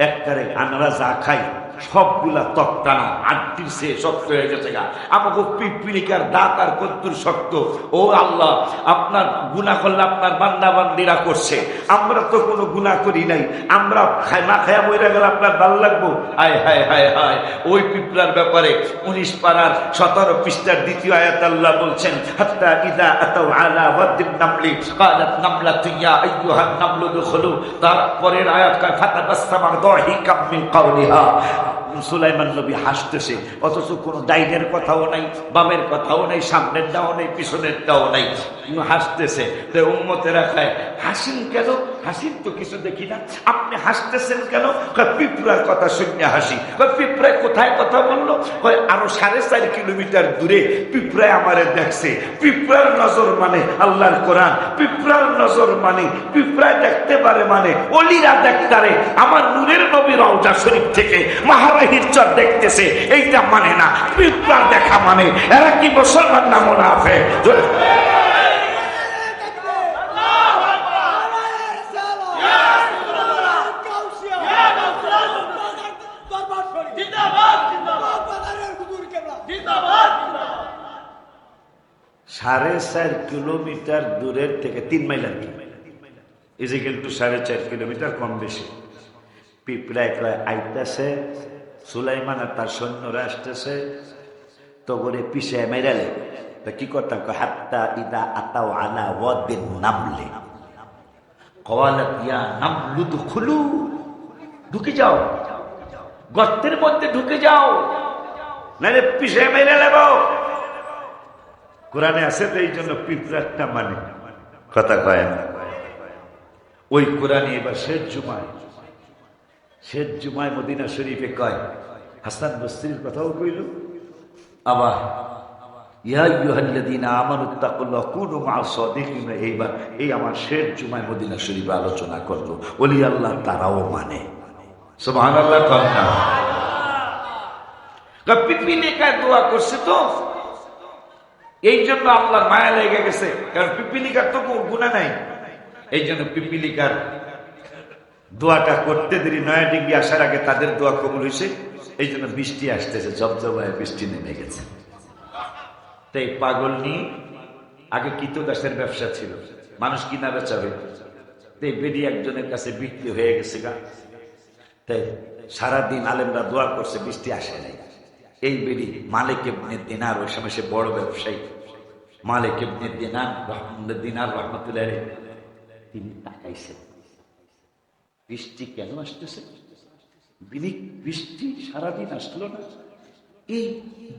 একবারে আমরা যা খাই সবগুলা তক্তানো, আটটির সে শক্ত হয়ে গেছে গা। আমাকে পিপিলিকার দাঁত আর কদ্দুর শক্ত। ও আল্লাহ, আপনার গুনাহ করলে আপনার বান্দা বান্দিরা করছে, আমরা তো কোনো গুনাহ করি নাই, আমরা না খায়া মইরা গেলে আপনার ভালো লাগবো? হায় হায় হায় হায়। ওই পিঁপড়ার ব্যাপারে 19 পারার 17 পৃষ্ঠার 2য় আয়াত আল্লাহ বলছেন, হাত্তা ইযা আতাউ আলা ওয়াদিন নামলি ক্বালাত নামলাতু ইয়া আইয়ুহান নামলু দুখুলু। তারপরের আয়াত কয় ফাতাবাসসামা দাহিকাম মিন কাওলিহা। সুলাইমান নবী হাসতেছে, অথচ কোনো ডাইনের কথাও নাই, বামের কথাও নাই, সামনের দাও নাই, পিছনের দাও নাই, হাসতেছে। তো উম্মতেরা খায় হাসিন কেন? হাসিন তো কিছু দেখি না, আপনি হাসতেছেন কেন? পিঁপড়ার কথা শুনে হাসি। পিঁপড়ায় কোথায় কথা বললো? আরো 4.5 কিলোমিটার দূরে পিঁপড়ায় আমারে দেখছে। পিঁপড়ার নজর মানে আল্লাহর কোরআন, পিঁপড়ার নজর মানে পিঁপড়ায় দেখতে পারে, মানে অলিরা দেখতারে আমার নূরের নবী রওজা শরীফ থেকে মাহারাহির চর দেখতেছে, এইটা মানে না। পিঁপড়ার দেখা মানে এরা কি মুসলমান না মুনাফিক? সাড়ে 4 কিলোমিটার দূরের থেকে 3 মাইল আর কি, ইজিক্যাল টু 4.5 কিলোমিটার, কম বেশি। পিঁপড়ায় আইতেছে, সুলাইমান আর তার সৈন্যরা আসতেছে, তো করে পিছিয়ে মেরালে কি করতাম? হাত্তা ইদা আতাও আলা ওয়াদিন নামলে ক্বালাত ইয়া নামলু দুখুলু। ঢুকে যাও, গর্তের মধ্যে ঢুকে যাও, নাহলে পিছিয়ে মেরে নেব। কোরআনে আছে তো, এই জন্য পিঁপড়াটা মানে কথা কয় না। ওই কোরআনে এবার শেষ জুমায় মদিনা শরীফে কয়, হাসান বসরির কথাও কইল, আবার ইয়া আইয়ুহাল্লাযীনা আমানুত্তাকুল্লাহ কুনু মা'আস সাদিকিন। এইবার এই আমার শেষ জুমায় মদিনা শরীফে আলোচনা করলো ওলি আল্লাহ তারাও মানে। সুবহানাল্লাহ। কন্যা পিপিলিকায় দোয়া করছে, তো এই জন্য আল্লাহর মায়া লেগে গেছে, কারণ পিপিলিকার তো কোনো গুনাহ নাই। এই জন্য পিপিলিকার দোয়াটা করতে দেরি, নয়াডিঙ্গি আসার আগে তাদের দোয়া কবুল হয়েছে। এই জন্য বৃষ্টি আসতেছে, জবজবায় বৃষ্টি নেমে গেছে। তাই পাগল নিয়ে আগে কীতদাসের ব্যবসা ছিল, মানুষ কিনা বেচাবে। তাই বেরি একজনের কাছে বিক্রি হয়ে গেছে গা। তাই সারাদিন আলেমরা দোয়া করছে, বৃষ্টি আসে নাই। এই বেরি মালিক ইবনে দিনার, ওই সময় সে বড় ব্যবসায়ী, মালিক ইবনে দিনার রহমতুল্লাহ আলাইহি, তিনি তাকাইছেন বৃষ্টি কেন আসতেছে, বৃষ্টি সারাদিন আসলো না। এই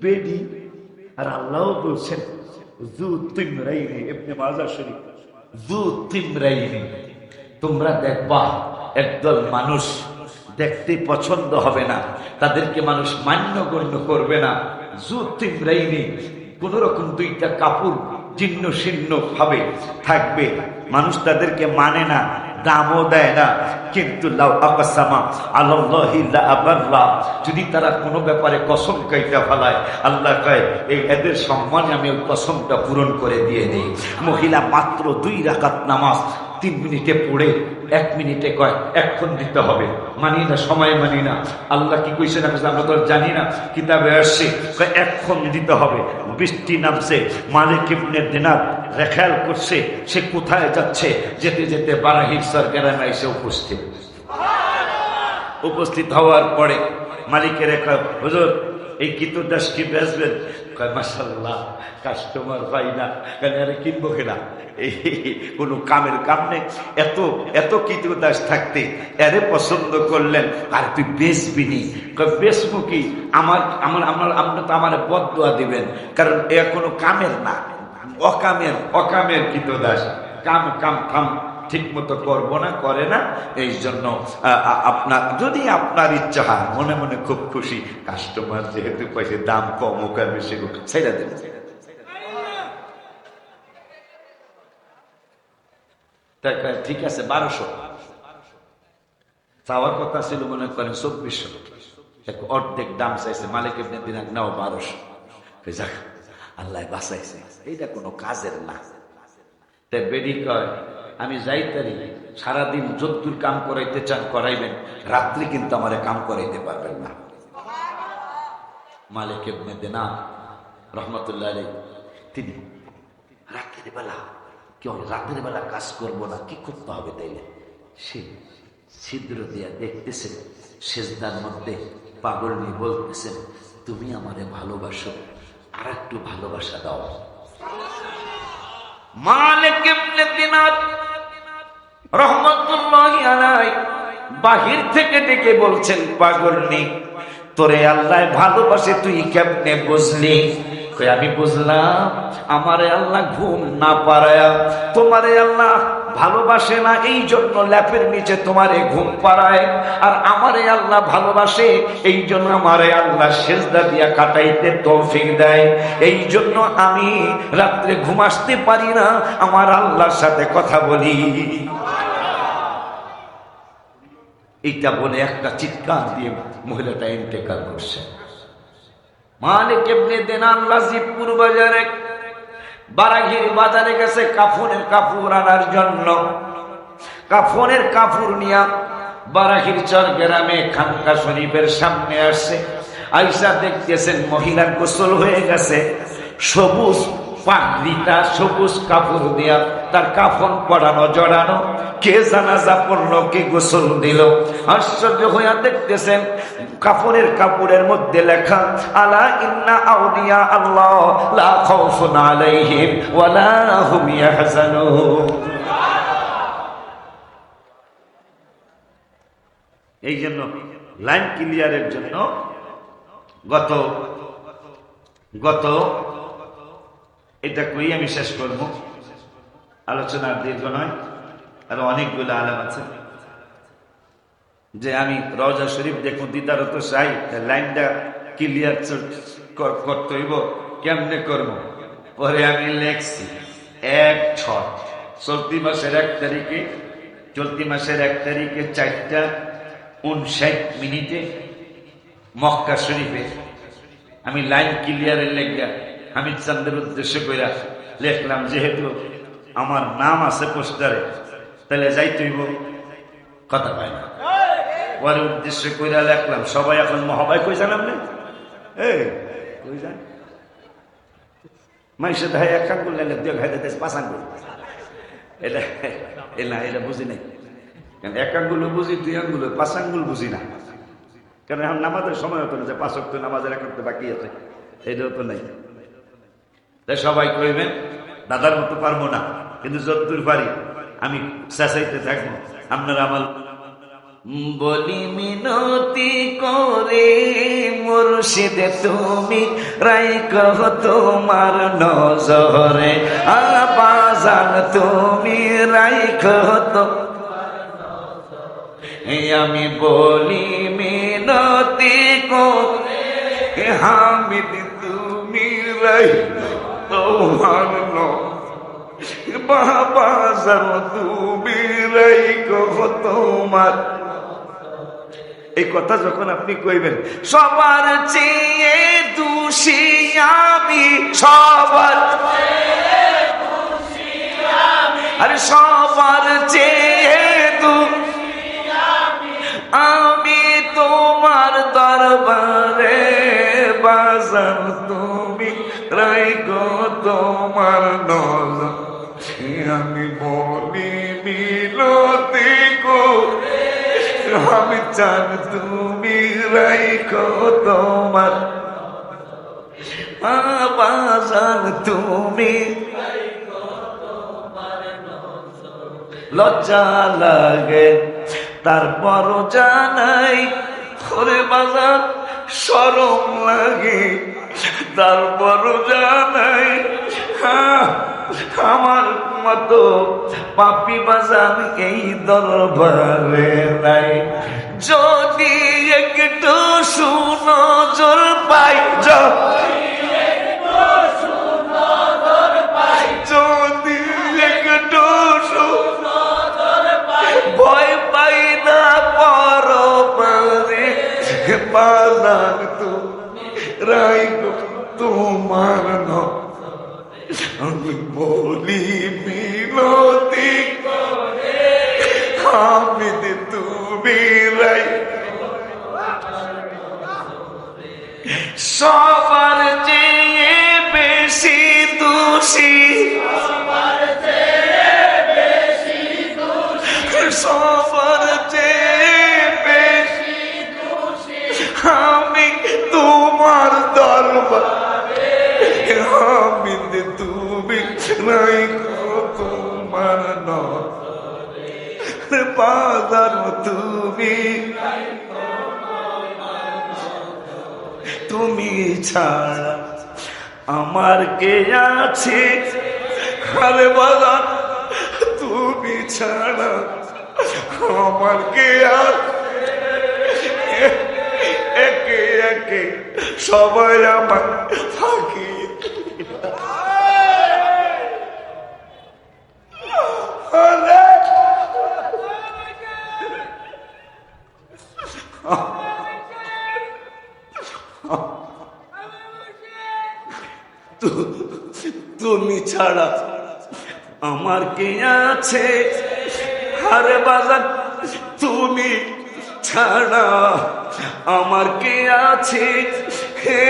বেডি আর আল্লাহও বলছেন যু তিমরাইনি, ইবনে মাজাহ শরীফ, যু তিমরাইনি, তোমরা দেখবা একদল মানুষ দেখতে পছন্দ হবে না, তাদেরকে মানুষ মান্য গণ্য করবে না। যু তিমরাইনি, কোন রকম দুইটা কাপড় জীর্ণ শীর্ণ ভাবে থাকবে, মানুষ তাদেরকে মানে না, দামও দেয় না। কিন্তু লাউ আকসামা আলাল্লাহি লা আবাররা, যদি তারা কোনো ব্যাপারে কসম কাইটা ফেলায়, আল্লাহ কয় এই এদের সম্মানে আমি ওই কসমটা পূরণ করে দিয়ে দিই। মহিলা মাত্র 2 রাকাত নামাজ 3 মিনিটে পড়ে 1 মিনিটে কয় এক্ষণ দিতে হবে, মানি না, সময় মানি না। আল্লাহ কি কইছেন আমরা তো জানি না, কিতাবে আসছে কয় এক্ষণ দিতে হবে। বৃষ্টি নামছে, মালিক ইবনে দিনার খেয়াল করছে সে কোথায় যাচ্ছে, যেতে যেতে বারাহির সরকারামে এসে উপস্থিত হওয়ার পরে মালিকের কয় হুজুর এই কিতুদাস কি বেচবেন? কয় মাশাআল্লাহ, কাস্টমার পাই না, কেন আরে কিনবো কিনা, এই কোনো কামের কাম নেই, এত এত কিতুদাস থাকতে এরে পছন্দ করলেন, আর তুই বেচবি নি? কয় বেচবো কি, আমার আমার আমার আপনি তো আমার বদদুয়া দিবেন, কারণ এ কোনো কামের না, অকামের কিতুদাস, কাম ঠিক মতো করবো না, করে না। এই জন্য আপনার যদি আপনার ইচ্ছা হয়, মনে মনে খুব খুশি, কাস্টমার যেহেতু পয়সা দাম কম হোক আর বেশি হোক ছেড়ে দেন। ঠিক আছে 1200 চাওয়ার কথা ছিল, মনে করেন 2400, অর্ধেক দাম চাইছে। মালিক ইবনে দিনার নাও 1200। যাক আল্লাহ বাঁচাইছে, এইটা কোনো কাজের না। তাই বেডি কয় আমি যাইতারি, সারাদিন যদ্দুর কাম করাইতে চান করাইবেন, রাত্রি কিন্তু আমারে কাম করাইতে পারবেন না। মালিক ইবনে দিনার রহমতুল্লাহ আলাইহি তিনি রাতের বেলা কেউ রাতের বেলা কাজ করবো না, কি করতে হবে তাইলে? সে ছিদ্র দিয়া দেখতেছেন, সেজদার মধ্যে পাগল নিয়ে বলতেছেন তুমি আমারে ভালোবাসো, আর একটু ভালোবাসা দাও। মালিক ইবনে দিনার রহমতুল্লাহি আলাইহি বাহির থেকে ডেকে বলছেন পাগলনি, তোরে আল্লাহ ভালোবাসে তুই কেমনে বুঝলি? আমি বুঝলাম আমারে আল্লাহ ঘুম না পাড়ায়া তোমারে আল্লাহ ভালোবাসে না, এই জন্য ল্যাপের নিচে তোমারে ঘুম পাড়ায়, আর আমারে আল্লাহ ভালোবাসে এই জন্য আমারে আল্লাহ সেজদা দিয়া কাটাইতে তৌফিক দেয়। এই জন্য আমি রাত্রে ঘুম আসতে পারি না, আমার আল্লাহর সাথে কথা বলি। এইটা বলে একটা চিৎকার দিয়ে মহিলাটা ইন্তেকাল করছে। মালিক ইবনে দিনার লাজিবপুর বাজারে বারাগীর বাজারে গেছে কাফনের কাপড় আনার জন্য। কাফনের কাপড় নিয়া বারাগীর চর গ্রামে খানকা শরীফের সামনে আসছে। আয়েশা দেখতেছেন মহিলার গোসল হয়ে গেছে, সবুজ পাগড়িটা সবুজ কাপড় দিয়া তার কাফন পরানো জড়ানো, কে জানাজা পড়লো, কে গোসল দিল। আশ্চর্য হইয়া দেখতেছেন কাফনের কাপড়ের মধ্যে লেখা আলা ইন্না আউলিয়া আল্লাহ লা খাউফুন আলাইহিম ওয়া লা হুম ইয়াহজানুন। এই জন্য লাইন ক্লিয়ারের জন্য গত এটা কই আমি শেষ করবো, আলোচনার দীর্ঘ নয়, আরো অনেকগুলো আলেম আছে, যে আমি রওজা শরীফ দেখুন দিদার তো চাই, লাইনটা ক্লিয়ার করতে হইব, কেমনে করবো? পরে আমি লেখছি 1/6 চলতি মাসের 1 তারিখে 4:59 মক্কা শরীফে আমি লাইন ক্লিয়ারের লেখা হামিদ চান্দের উদ্দেশ্য করে লেখলাম, যেহেতু আমার নাম আছে পোস্টারে তাহলে যাইতে হইব, কথা পাই না, পরে উদ্দেশ্য করে লেখলাম। সবাই এখন মহাবাই কই জানাম না, কই যান মানুষে দেখায় এক আঙ্গুল লেলে দুই ঘাই দিতে 5 আঙ্গুল, এটা এটা বুঝি নাই। কারণ 1 আঙ্গুল বুঝি, 2 আঙ্গুল, 5 আঙ্গুল বুঝি না, কারণ এখন নামাজের সময় হতো না যে 5 ওয়াক্ত নামাজের 1 ওয়াক্ত বাকি আছে, এইটাও তো নাই। তাই সবাই কইবেন দাদার মতো পারবো না, কিন্তু যতদূর পারি আমি চেঁচাইতে থাকবো, আপনারা আমার বলি মিনতি করে মুর্শিদ তুমি রাইখো তোমার নজরে, আবাজান তুমি রাইখো তো। আমি বলি মিনতি করে হামিদ তুমি রাইখো তোমার নজরে, বাবাজান তুমি রাইখো তোমার। এই কথা যখন আপনি কইবেন, সবার চেয়ে দোষী আমি, সবার আরে সবার চেয়ে আমি তোমার দরবারে, বাজান তুমি রাইখো তোমার নজর। আমি বলি মিনতি করে আমি চান তুমি রাইখো তোমার, বাজান তুমি। লজ্জা লাগে তারপরও জানাই, ওরে বাজান শরম লাগে তারপরও জানাই, আমার মতো পাপি বাজান এই দরবারে নাই। যদি একটু সুনজর পাই, যদি একটু ভয় পাই না পরপারে, বাজান তুমি রাইখো তোমার নজরে। আমি বলি মিনতি করে হামিদ তুমি রাইখো, সবার চেয়ে বেশি দোষী, সবার চেয়ে বেশি আমি তোমার দরবারে, হামিদ তুমি রাইখো তোমার নজরে, বাজান তুমি। তুমি ছাড়া আমার কে আছে, আরে বাজান তুমি ছাড়া আমার কে আছে, একে একে সবাই আমার ফাঁকি। তুমি ছাড়া আমার কে আছে, আরে বাজান তুমি ছাড়া আমার কে আছে, হে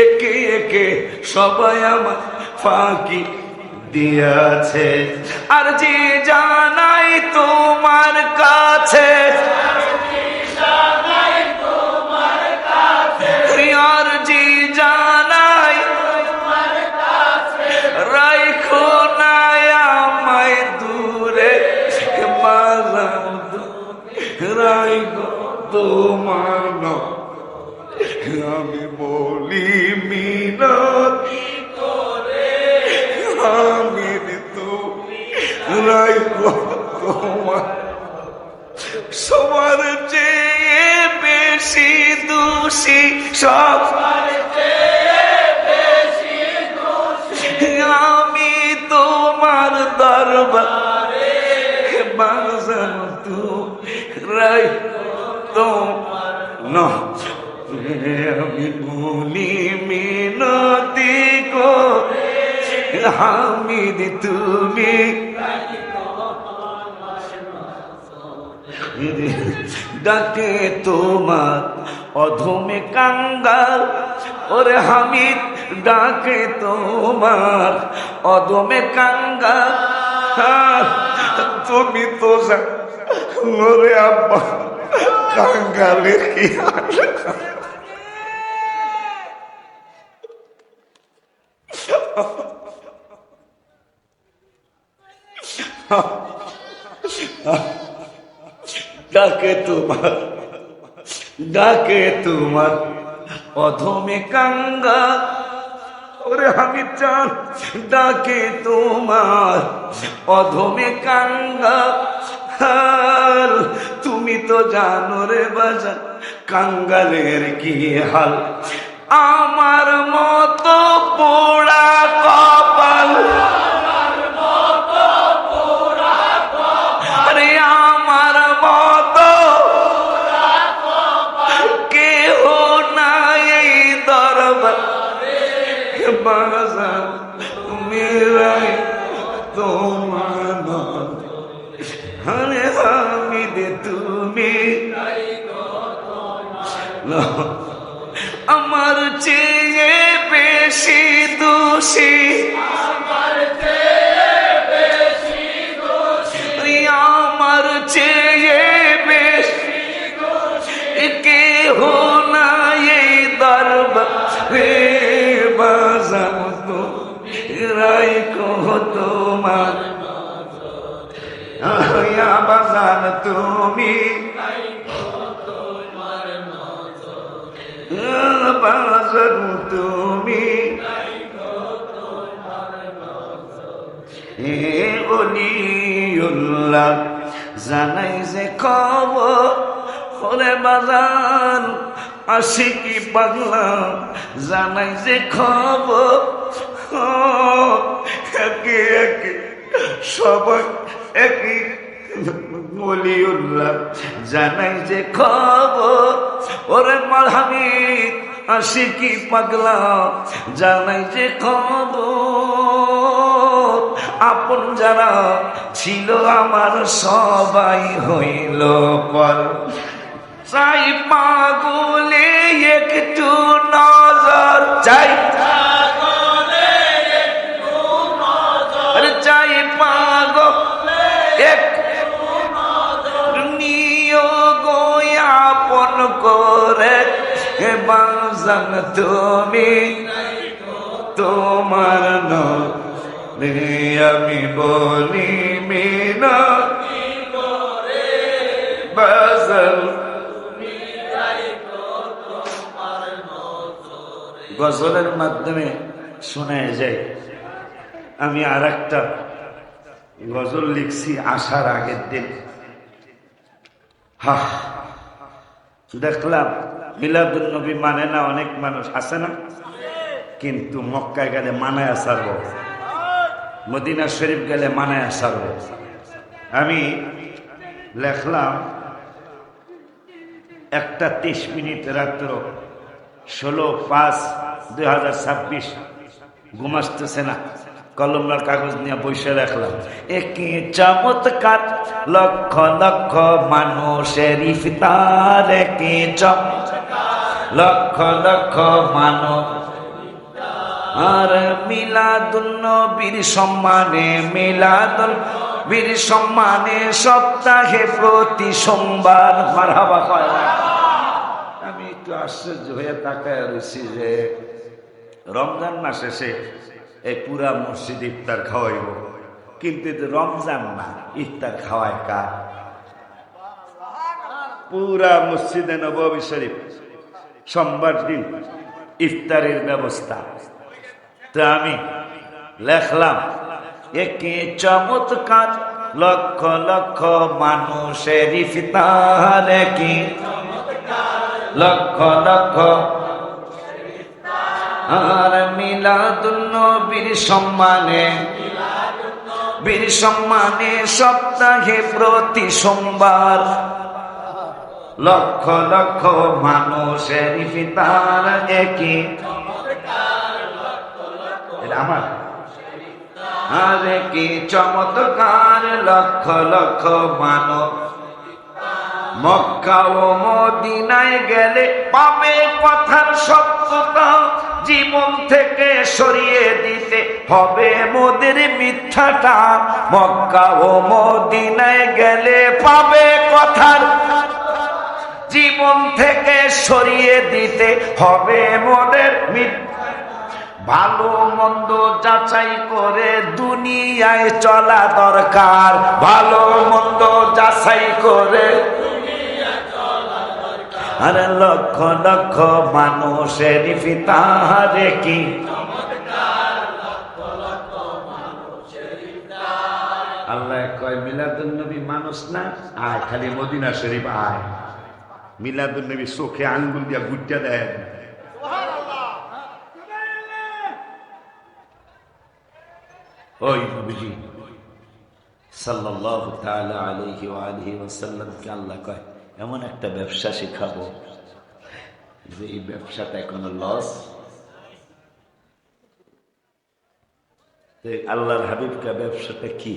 একে একে সবাই আমার ফাঁকি দিয়াছে। আর যে জানাই তোমার কাছে, আর যে জানাই রাইখো না আমায় দূরে, বাজান রাইখো তোমার নজরে। আমি বলি মিনতি করে হামিদ তুমি রাইখো তোমার, সবার চেয়ে বেশি দোষী, সবার চেয়ে বেশি দোষী আমি তোমার দরবারে, বাজান তুমি রাইখো তোমার নজরে। আমি বলি মিনতি করে হামিদ তুমি ডাকে তোমার অধমে কাঙ্গাল, ওরে হামিদ ডাকে তোমার অধমে কাঙ্গাল। তুমি তো ওরে আব্বা কাঙ্গালের কি ডাকে তোমার, ডাকে তোমার অধমে কাঙ্গা। ওরে হামিদ চান ডাকে তোমার অধমে কাঙ্গা। তুমি তো জানো রে বাজান কাঙ্গালের কি হাল। আমার মতো পোড়া কপাল, আরে আমার মতো কেহ নাই এই দরবারে। বাজান মেরাই তোমার আরে হামিদ তুমি আমার চেয়ে বেশি দোষী, আমার চেয়ে বেশি কেহ নাই এই দরবারে। বাজান রাইখো তোমার, বাজান তুমি বাজান তুমি ওলিউল্লাহ জানাই যে খবর। ওরে বাজান আশিকি পাগলা জানাই যে খবর। একে একে সবাই একই ওলিউল্লাহ জানাই যে খবর। ওরে মালহামিদ আশিকি পাগলা জানাই যে খবর। আপন যারা ছিল আমার সবাই হইল পর। চাই পাগলে একটু নজর, চাই চাই পাগলে আপন করে। বাজান তুমি তোমার নয় আমি বলি মিনা বাজান। গজলের মাধ্যমে শোনা যায়। আমি আর একটা গজল লিখছি আসার আগের দিন। দেখলাম মিলাদুন নবী মানে না অনেক মানুষ আছে না, কিন্তু মক্কায় গেলে মানায় সারব, মদিনা শরীফ গেলে মানায় সারব। আমি লেখলাম 1:30 রাত্র 16/5/2026 ঘুমাসতেছে না, কলমের কাগজ নিয়ে বসে রাখলাম। একই চমৎকার লক্ষ লক্ষ মানুষের ইফতার, একই লক্ষ লক্ষ মানুষ আর মিলাদুন নবীর সম্মানে, মিলাদুন নবীর সম্মানে সপ্তাহে প্রতি সোমবার। মারহাবা কয়। আমি একটু আশ্চর্য হয়ে তাকায় রয়েছি যে রমজান মাস এসে এই পুরা মসজিদ ইফতার খাওয়াইব, কিন্তু রমজান না, ইফতার খাওয়ায় কার? পুরা মসজিদে নববী শরীফ সোমবার দিন ইফতারের ব্যবস্থা। তো আমি লেখলাম একে চমৎকার লক্ষ লক্ষ মানুষের ইফতার, কি লক্ষ লক্ষ আর মিলাদুন নবীর সম্মানে, বীর সম্মানে সপ্তাহে প্রতি সোমবার লক্ষ লক্ষ মানুষের ইফতার, একই আমার আরে কি চমৎকার লক্ষ লক্ষ মানব। মক্কা ও মদিনায় গেলে পাবে কথার সত্যতা, জীবন থেকে সরিয়ে দিতে হবে মোদের মিথ্যাটা। মক্কা ও মদিনায় গেলে পাবে কথার, জীবন থেকে সরিয়ে দিতে হবে মোদের মিথ্যা। ভালো মন্দ যাচাই করে দুনিয়ায় চলা দরকার, ভালো মন্দ যাচাই করে আর লক্ষ লক্ষ মানুষের ফিতারে কি আল্লাহ কয় মিলাদুন নবী মানুষ না, আয় খালি মদিনা শরীফ আয়। মিলাদুন নবী চোখে আঙ্গুল দিয়া গুটটা দেয়। ওই নবীজি সাল্লাল্লাহু তাআলা আলাইহি ওয়া আলিহি ওয়াসাল্লাম কে আল্লাহ কয় এমন একটা ব্যবসা শিখাবো যে এই ব্যবসাটা কোনো লস। আল্লাহর হাবিবকে ব্যবসাটা কি?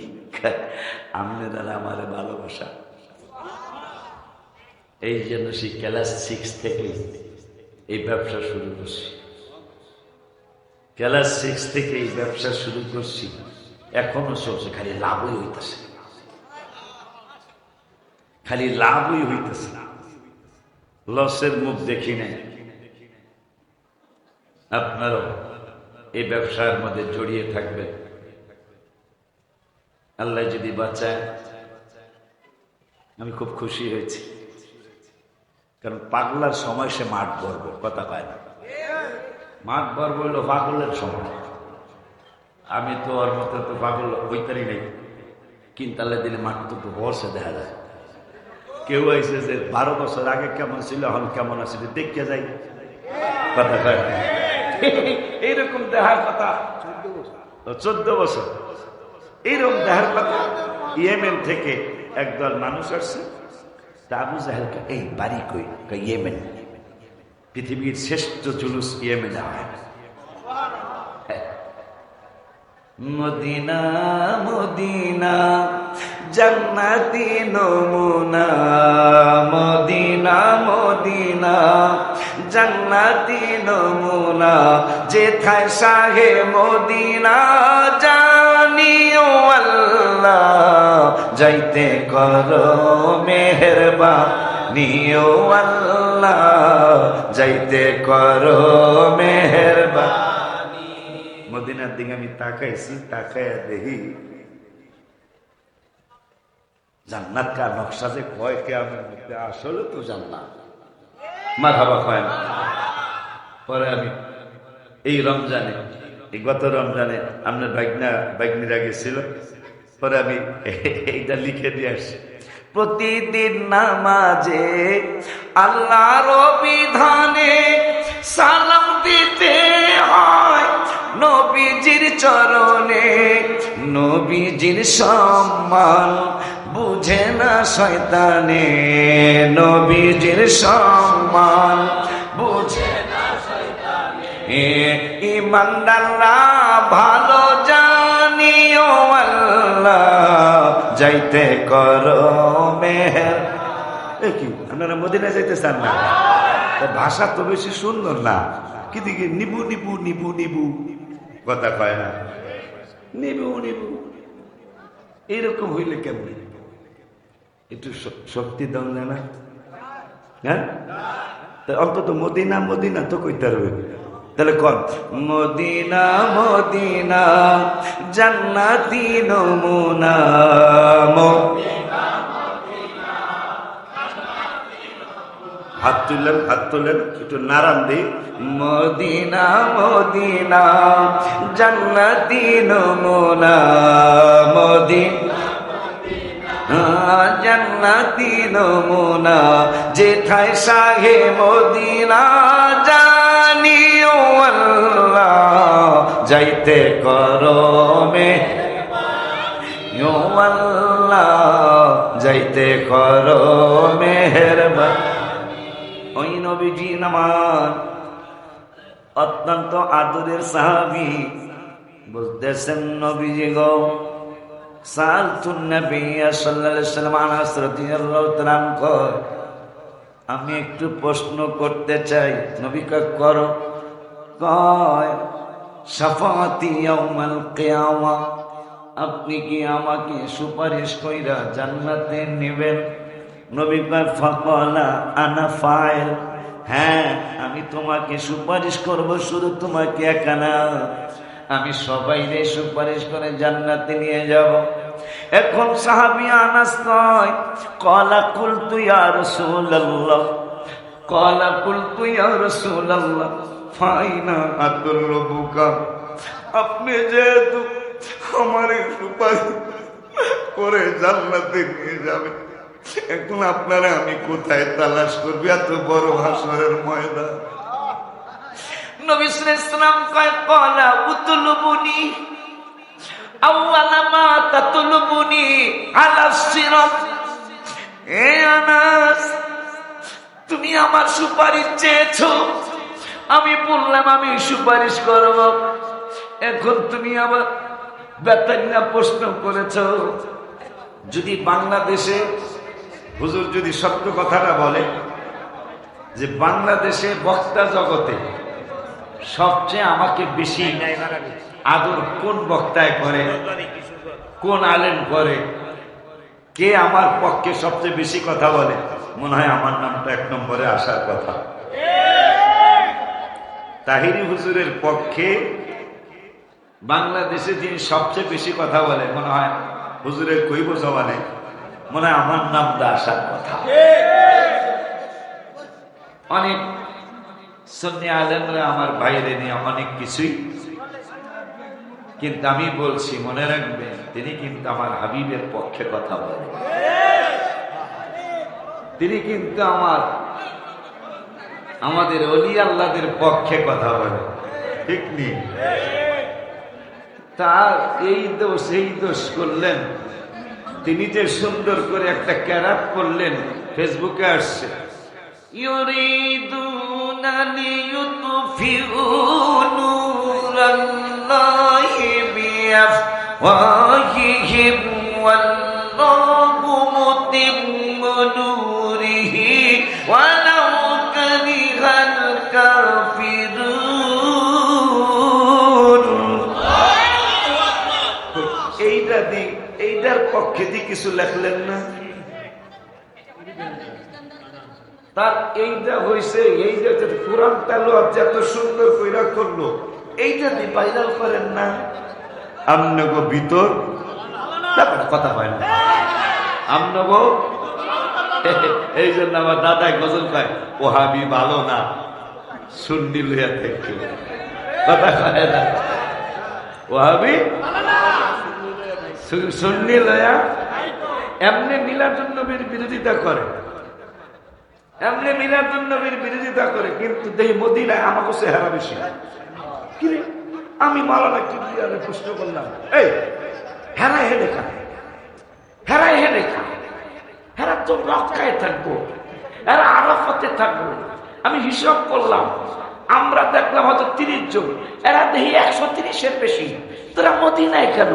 আপনাদের আমার ভালোবাসা। এই জন্য সে ক্লাস 6 থেকে এই ব্যবসা শুরু করছি। ক্লাস 6 থেকে এই ব্যবসা শুরু করছি, এখনো চলছে। খালি লাভই হইতেছে, খালি লাভই হইতেছে, লসের মুখ দেখি নাই। আপনারও এই ব্যবসার মধ্যে জড়িয়ে থাকবেন। আল্লাহ যদি বাঁচায়, আমি খুব খুশি হয়েছি। কারণ পাগলার সময় সে মাঠ ভরব, কথা পায় না। মাঠ ভরব হইলো পাগলের সময়। আমি তো ওর মতো তো পাগল হইতারি নাই, কিনতালে দিলে মাঠ তো ভরসে দেখা যায়। কেউ আইসে যে 12 বছর আগে কেমন ছিল এখন কেমন আছে দেখে যাই, কথা কয় না। এইরকম দেখার কথা 14 বছর এইরকম দেখার কথা। ইয়েমেন থেকে একদল মানুষ আসছে, তা আবু জাহেলকে এই বাড়ি কই? ইয়েমেন। পৃথিবীর শ্রেষ্ঠ জুলুস ইয়েমেনে হয়। মদিনা মদিনা জান্নাতি নমুনা, মদিনা মদিনা জান্নাতি নমুনা, যেথায় শাহে মদিনা জানিও আল্লাহ, যাইতে করো মেহেরবানিও আল্লাহ, যাইতে করো মেহেরবানি। মদিনার দিকে আমি তাকাইছি, তাকাইয়া দেখি জান্নাত কার নকশা যে কয় কে আমার মধ্যে আসলে তো জান্নাত মারহাবা কয় না। পরে আমি এই রমজানে, এই গত রমজানে আপনার বাইকনিরা গেছিল, পরে আমি এইটা লিখে দিয়ে আসছি। প্রতিদিন নামাজে আল্লাহর বিধানে সালাম দিতে হয় নবীজির চরণে, নবীজির সম্মান বুঝে না শয়তানে, নবীজির সম্মান বুঝে না শয়তানে। ইমানদাররা ভালো জানিও আল্লাহ, যাইতে করো মেহের। কি আপনারা মদিনা যাইতে চান না? ভাষা তো বেশি সুন্দর না, কি দিকে নিবু নিবু নিবু নিবু, কথা কয় না, নিবু নিবু। এইরকম হইলে কেমন? একটু শক্তি দাও না, হ্যাঁ? অন্তত মদিনা মদিনা তো কইতে পারবে। তাহলে কন মদিনা মদিনা জান্নাতি নমুনা, হাত তুললেন, হাত তুললেন, একটু নারাম দিই। মদিনা মদিনা জান্নাতি নমুনা, মদিনা জান্নাতি নমুনা, যেথায় শাহে মদিনা জানিও আল্লাহ, যাইতে করো মেহেরবানি আল্লাহ, যাইতে করো মেহেরবানি। ওই নবীজি আমার অত্যন্ত আদরের সাহাবী, বুঝতেছেন নবীজি গো, সালতুন নবী সাল্লাল্লাহু আলাইহি ওয়াসাল্লাম আনাস রাদিয়াল্লাহু তাআলা কয়, আমি একটু প্রশ্ন করতে চাই। নবী কয় করো। কয় শাফাআতি ইয়াউমাল কিয়ামা, আপনি কি আমাকে সুপারিশ কইরা জান্নাতে নেবেন? নবী কয় ফাকালা আনা ফাইল, হ্যাঁ আমি তোমাকে সুপারিশ করব, শুধু তোমাকে একা না, আমি সবাইরে সুপারিশ করে জান্নাতে নিয়ে যাব। এখন সাহাবী আনাস কয় কলা কুলতু ইয়া রাসূলুল্লাহ, قال قلت يا رسول الله فأين أدلك আপনি যেহেতু আমার সুপারিশ করে জান্নাতে নিয়ে যাবেন, এখন আপনারা আমি কোথায় তালাশ করবি? এত বড় হাসরের ময়দান। নবী সাল্লাল্লাহু আলাইহি ওয়াসাল্লাম কয় ক্বালা উতলুবুনি আউয়ালা মা তাতলুবুনি আলা সিরাত। এ আনাস, তুমি আমার সুপারিশ চেয়েছো, আমি বললাম আমি সুপারিশ করব। এখন তুমি আবার বেতাইনা প্রশ্ন করেছো। যদি বাংলাদেশে হুজুর যদি সত্য কথাটা বলে যে বাংলাদেশে বক্তা জগতে সবচেয়ে আমাকে বেশি আদর কোন বক্তায় করে, কোন আলেম করে, কে আমার পক্ষে সবচেয়ে বেশি কথা বলে, মনে হয় আমার নামটা 1 নম্বরে আসার কথা। তাহিরি হুজুরের পক্ষে বাংলাদেশে যিনি সবচেয়ে বেশি কথা বলে, মনে হয় হুজুরের কইব জবানে, মনে হয় আমার নামটা আসার কথা। অনেক সুন্নি আলেমরা আমার বাইরে নিয়ে অনেক কিছুই, কিন্তু আমি বলছি মনে রাখবেন তিনি কিন্তু আমার হাবিবের পক্ষে কথা বলেন, তিনি কিন্তু আমাদের ওলি আল্লাহদের পক্ষে কথা বলেন, ঠিক নেই? তার এই দোষ করলেন, তিনি যে সুন্দর করে একটা ক্যারাপ করলেন, ফেসবুকে আসছে, ইউরিদুনা লিইউতফিউ নূরাল্লাহি বিআফওয়াহিহিম ওয়াল্লাহু মুতিম্মু নূরিহি ওয়ালাউ কারিহাল কাফিরুন। এইটার পক্ষে দিয়ে কিছু লেখলেন না? তার এইটা হয়েছে, এইটা কোরআন তেলাওয়াত যত সুন্দর কইরা করলো, এইটা দিয়ে ভাইরাল করেন না? আমনগো ভিতর কথা হয় না, আমনগো। এই জন্য আমার দাদাই গজল পায়, ওহাবি ভালো না, সুন্নি লইয়া থেকে কথা হয় না, ওহাবি সুন্নি লয়া এমনি মিলাদুন নবীর বিরোধিতা করে, এমনি মিলাদুন নবীর বিরোধিতা করে, কিন্তু দেই মদিনায় আমাকে চেহারা বেশি। কিরে আমি মাওলানা কিবরিয়ারে প্রশ্ন করলাম, এই হেরাই হে দেখা, হেরাই হে দেখা, হেরা তো রক্ষায় থাকবো, এরা আরাফাতে থাকবো। আমি হিসাব করলাম, আমরা দেখলাম হয়তো 30 জন, এরা দেখি 130-এর বেশি। তোরা মদিনায় কেন?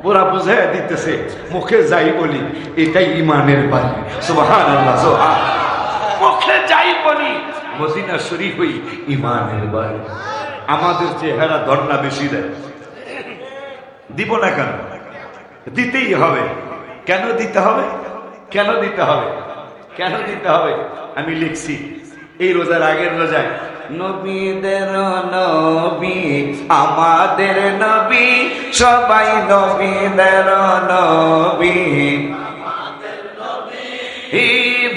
ওরা বুঝাইয়া দিতেছে, মুখে যাই বলি এটাই ইমানের বাড়ি, সুবহানাল্লাহ, সুবহান। মুখে যাই বলি মদিনা শরীফই ইমানের বাড়ি। আমাদের চেহারা ধর্ণা বেশি দেয়, দিব না কেন? দিতেই হবে। কেন দিতে হবে? কেন দিতে হবে? কেন দিতে হবে? আমি লিখছি এই রোজার আগের রোজায়, নবীদের নবী আমাদের নবী, সবাই নবীদের নবী,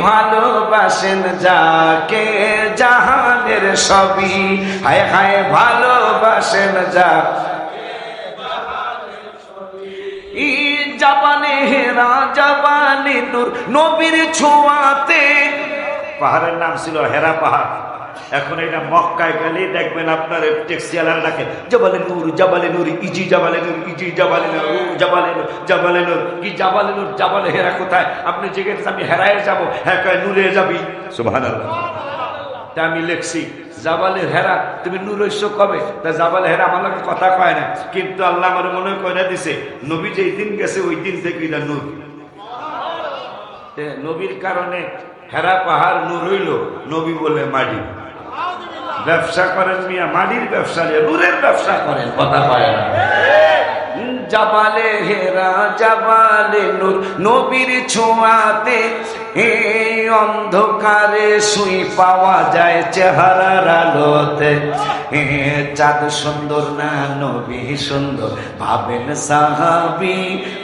ভালোবাসেন যাকে জাহানের সবই, হায় হায় ভালোবাসেন যা জাবানে হেরা জাবানে নূর নবীর ছোঁয়াতে। পাহাড়ের নাম ছিল হেরা পাহাড়, এখন এটা মক্কায় গেলে দেখবেন আপনার ট্যাক্সিওয়ালারা ডাকে জাবালে নূর, জাবালে নূর, ইজি জাবালে নূর, ইজি জাবালে নূর, জাবালে নূর, জাবালে নূর। কি জাবালে নূর? জাবালে হেরা কোথায়? আপনি জিজ্ঞেস আমি হেরায় যাবো, হ্যাঁ কয় নূরে যাবি, সুবহানাল্লাহ। তা আমি লিখছি জাবালে হেরা, তুমি নূর হইছ কবে? তা জাবালে হেরা আমার লোকের কথা কয় না, কিন্তু আল্লাহ আমার মনে করে দিছে নবী যেই দিন গেছে ওই দিন থেকে এটা নূর। নবীর কারণে হেরা পাহাড় নূর হইল, নবী বলে মাটি। ব্যবসা করেন মিয়া, মাটির ব্যবসা, নূরের ব্যবসা করেন, কথা পায় না। জাবালে হেরা জাবালে নূর নবীর ছোঁয়াতে, এই অন্ধকারে শুই পাওয়া যায় চেহারার আলোতে। চাঁদ সুন্দর না নবী সুন্দর, ভাবেন সাহাবী,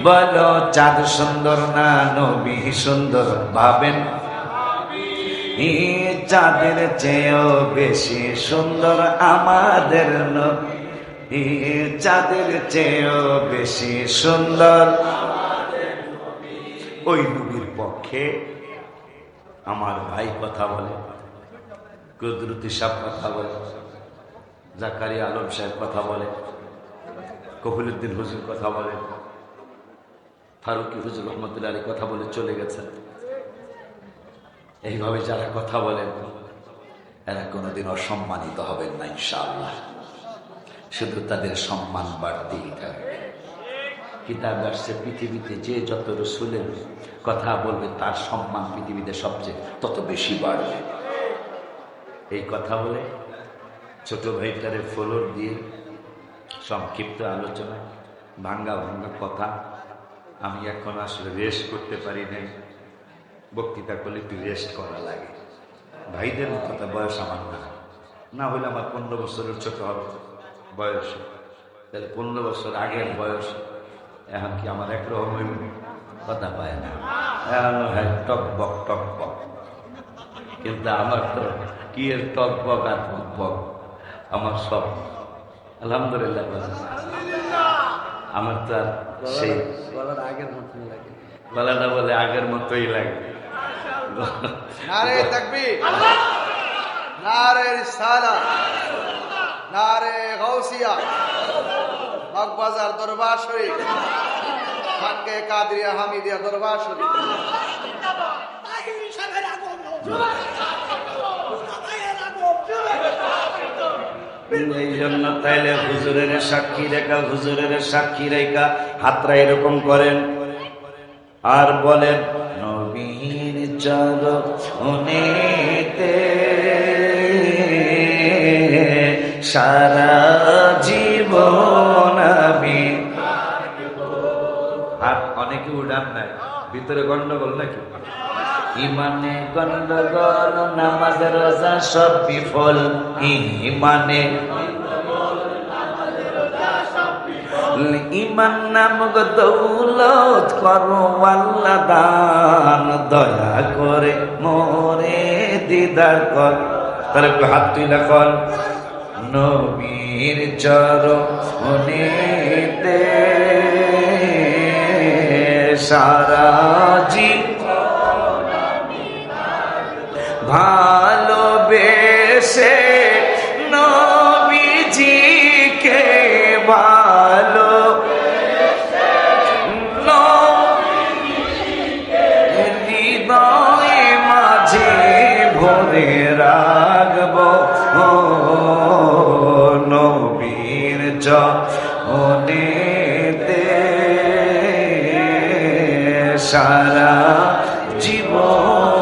বলো চাঁদ সুন্দর না নবী সুন্দর, ভাবেন। চাঁদের চেয়েও বেশি সুন্দর আমাদের নবী, চাঁদের চেয়েও বেশি সুন্দর। ওই নবীর পক্ষে আমার ভাই কথা বলে, কুদরতি সাহেব কথা বলে, জাকারিয়া আলম সাহেব কথা বলে, কফিলউদ্দিন হুজুর কথা বলে, ফারুকি হুজুর রহমতুল্লাহ আলী কথা বলে চলে গেছেন। এইভাবে যারা কথা বলেন এরা কোনোদিন অসম্মানিত হবেন না ইনশাআল্লাহ, শুধু তাদের সম্মান বাড়তেই থাকবে। কিতাব আসছে পৃথিবীতে যে যত রসুলের কথা বলবে তার সম্মান পৃথিবীতে সবচেয়ে তত বেশি বাড়বে। এই কথা বলে ছোট ভাইটারে ফলোর দিয়ে সংক্ষিপ্ত আলোচনা, ভাঙ্গা ভাঙ্গা কথা আমি এখন আসলে রেস্ট করতে পারি নাই। বক্তৃতা করলে একটু রেস্ট করা লাগে। ভাইদের কথা বয়স আমার না হলে আমার 15 বছরের ছোট হবে বয়স, তাহলে 15 বছর আগের বয়স এখন কি আমার একরকম হইব? কথা পায় না, এখন হয় টক বক। কিন্তু আমার তো কি এর টক বক আর বক আমার সব আলহামদুলিল্লাহ। আমার তো আর সেই আগের মতন লাগে, গলাটা বলে আগের মতোই লাগে। নারে তাকবীর, নারে রিসালাত, নারে গাউসিয়া, মগবাজার দরবার শরীফ, মক্কে কাদরিয়া হামিদিয়া দরবার শরীফ। এই জন্য তাইলে হুজুরের সাক্ষী রেখা হাতরা এরকম করেন আর বলেন নবীর চরণেতে সারা জীবন আমি। হাত অনেকে উড়ান নাই, ভিতরে গন্ডগোল নাকি? ইমানে গন্ডগোল, নামাজ রোজা সব বিফল। ইমানে ইমান নামক দৌলত করো আল্লাহ দান, দয়া করে মোরে দিদার কর। তাহলে একটু হাত তুলে কর নবীর চরণেতে সারা জীবন ভালোবেসে নবীজিকে ভালো হৃদয়ে মাঝে ভরে রাখব নবীর চরণেতে সারা জীবন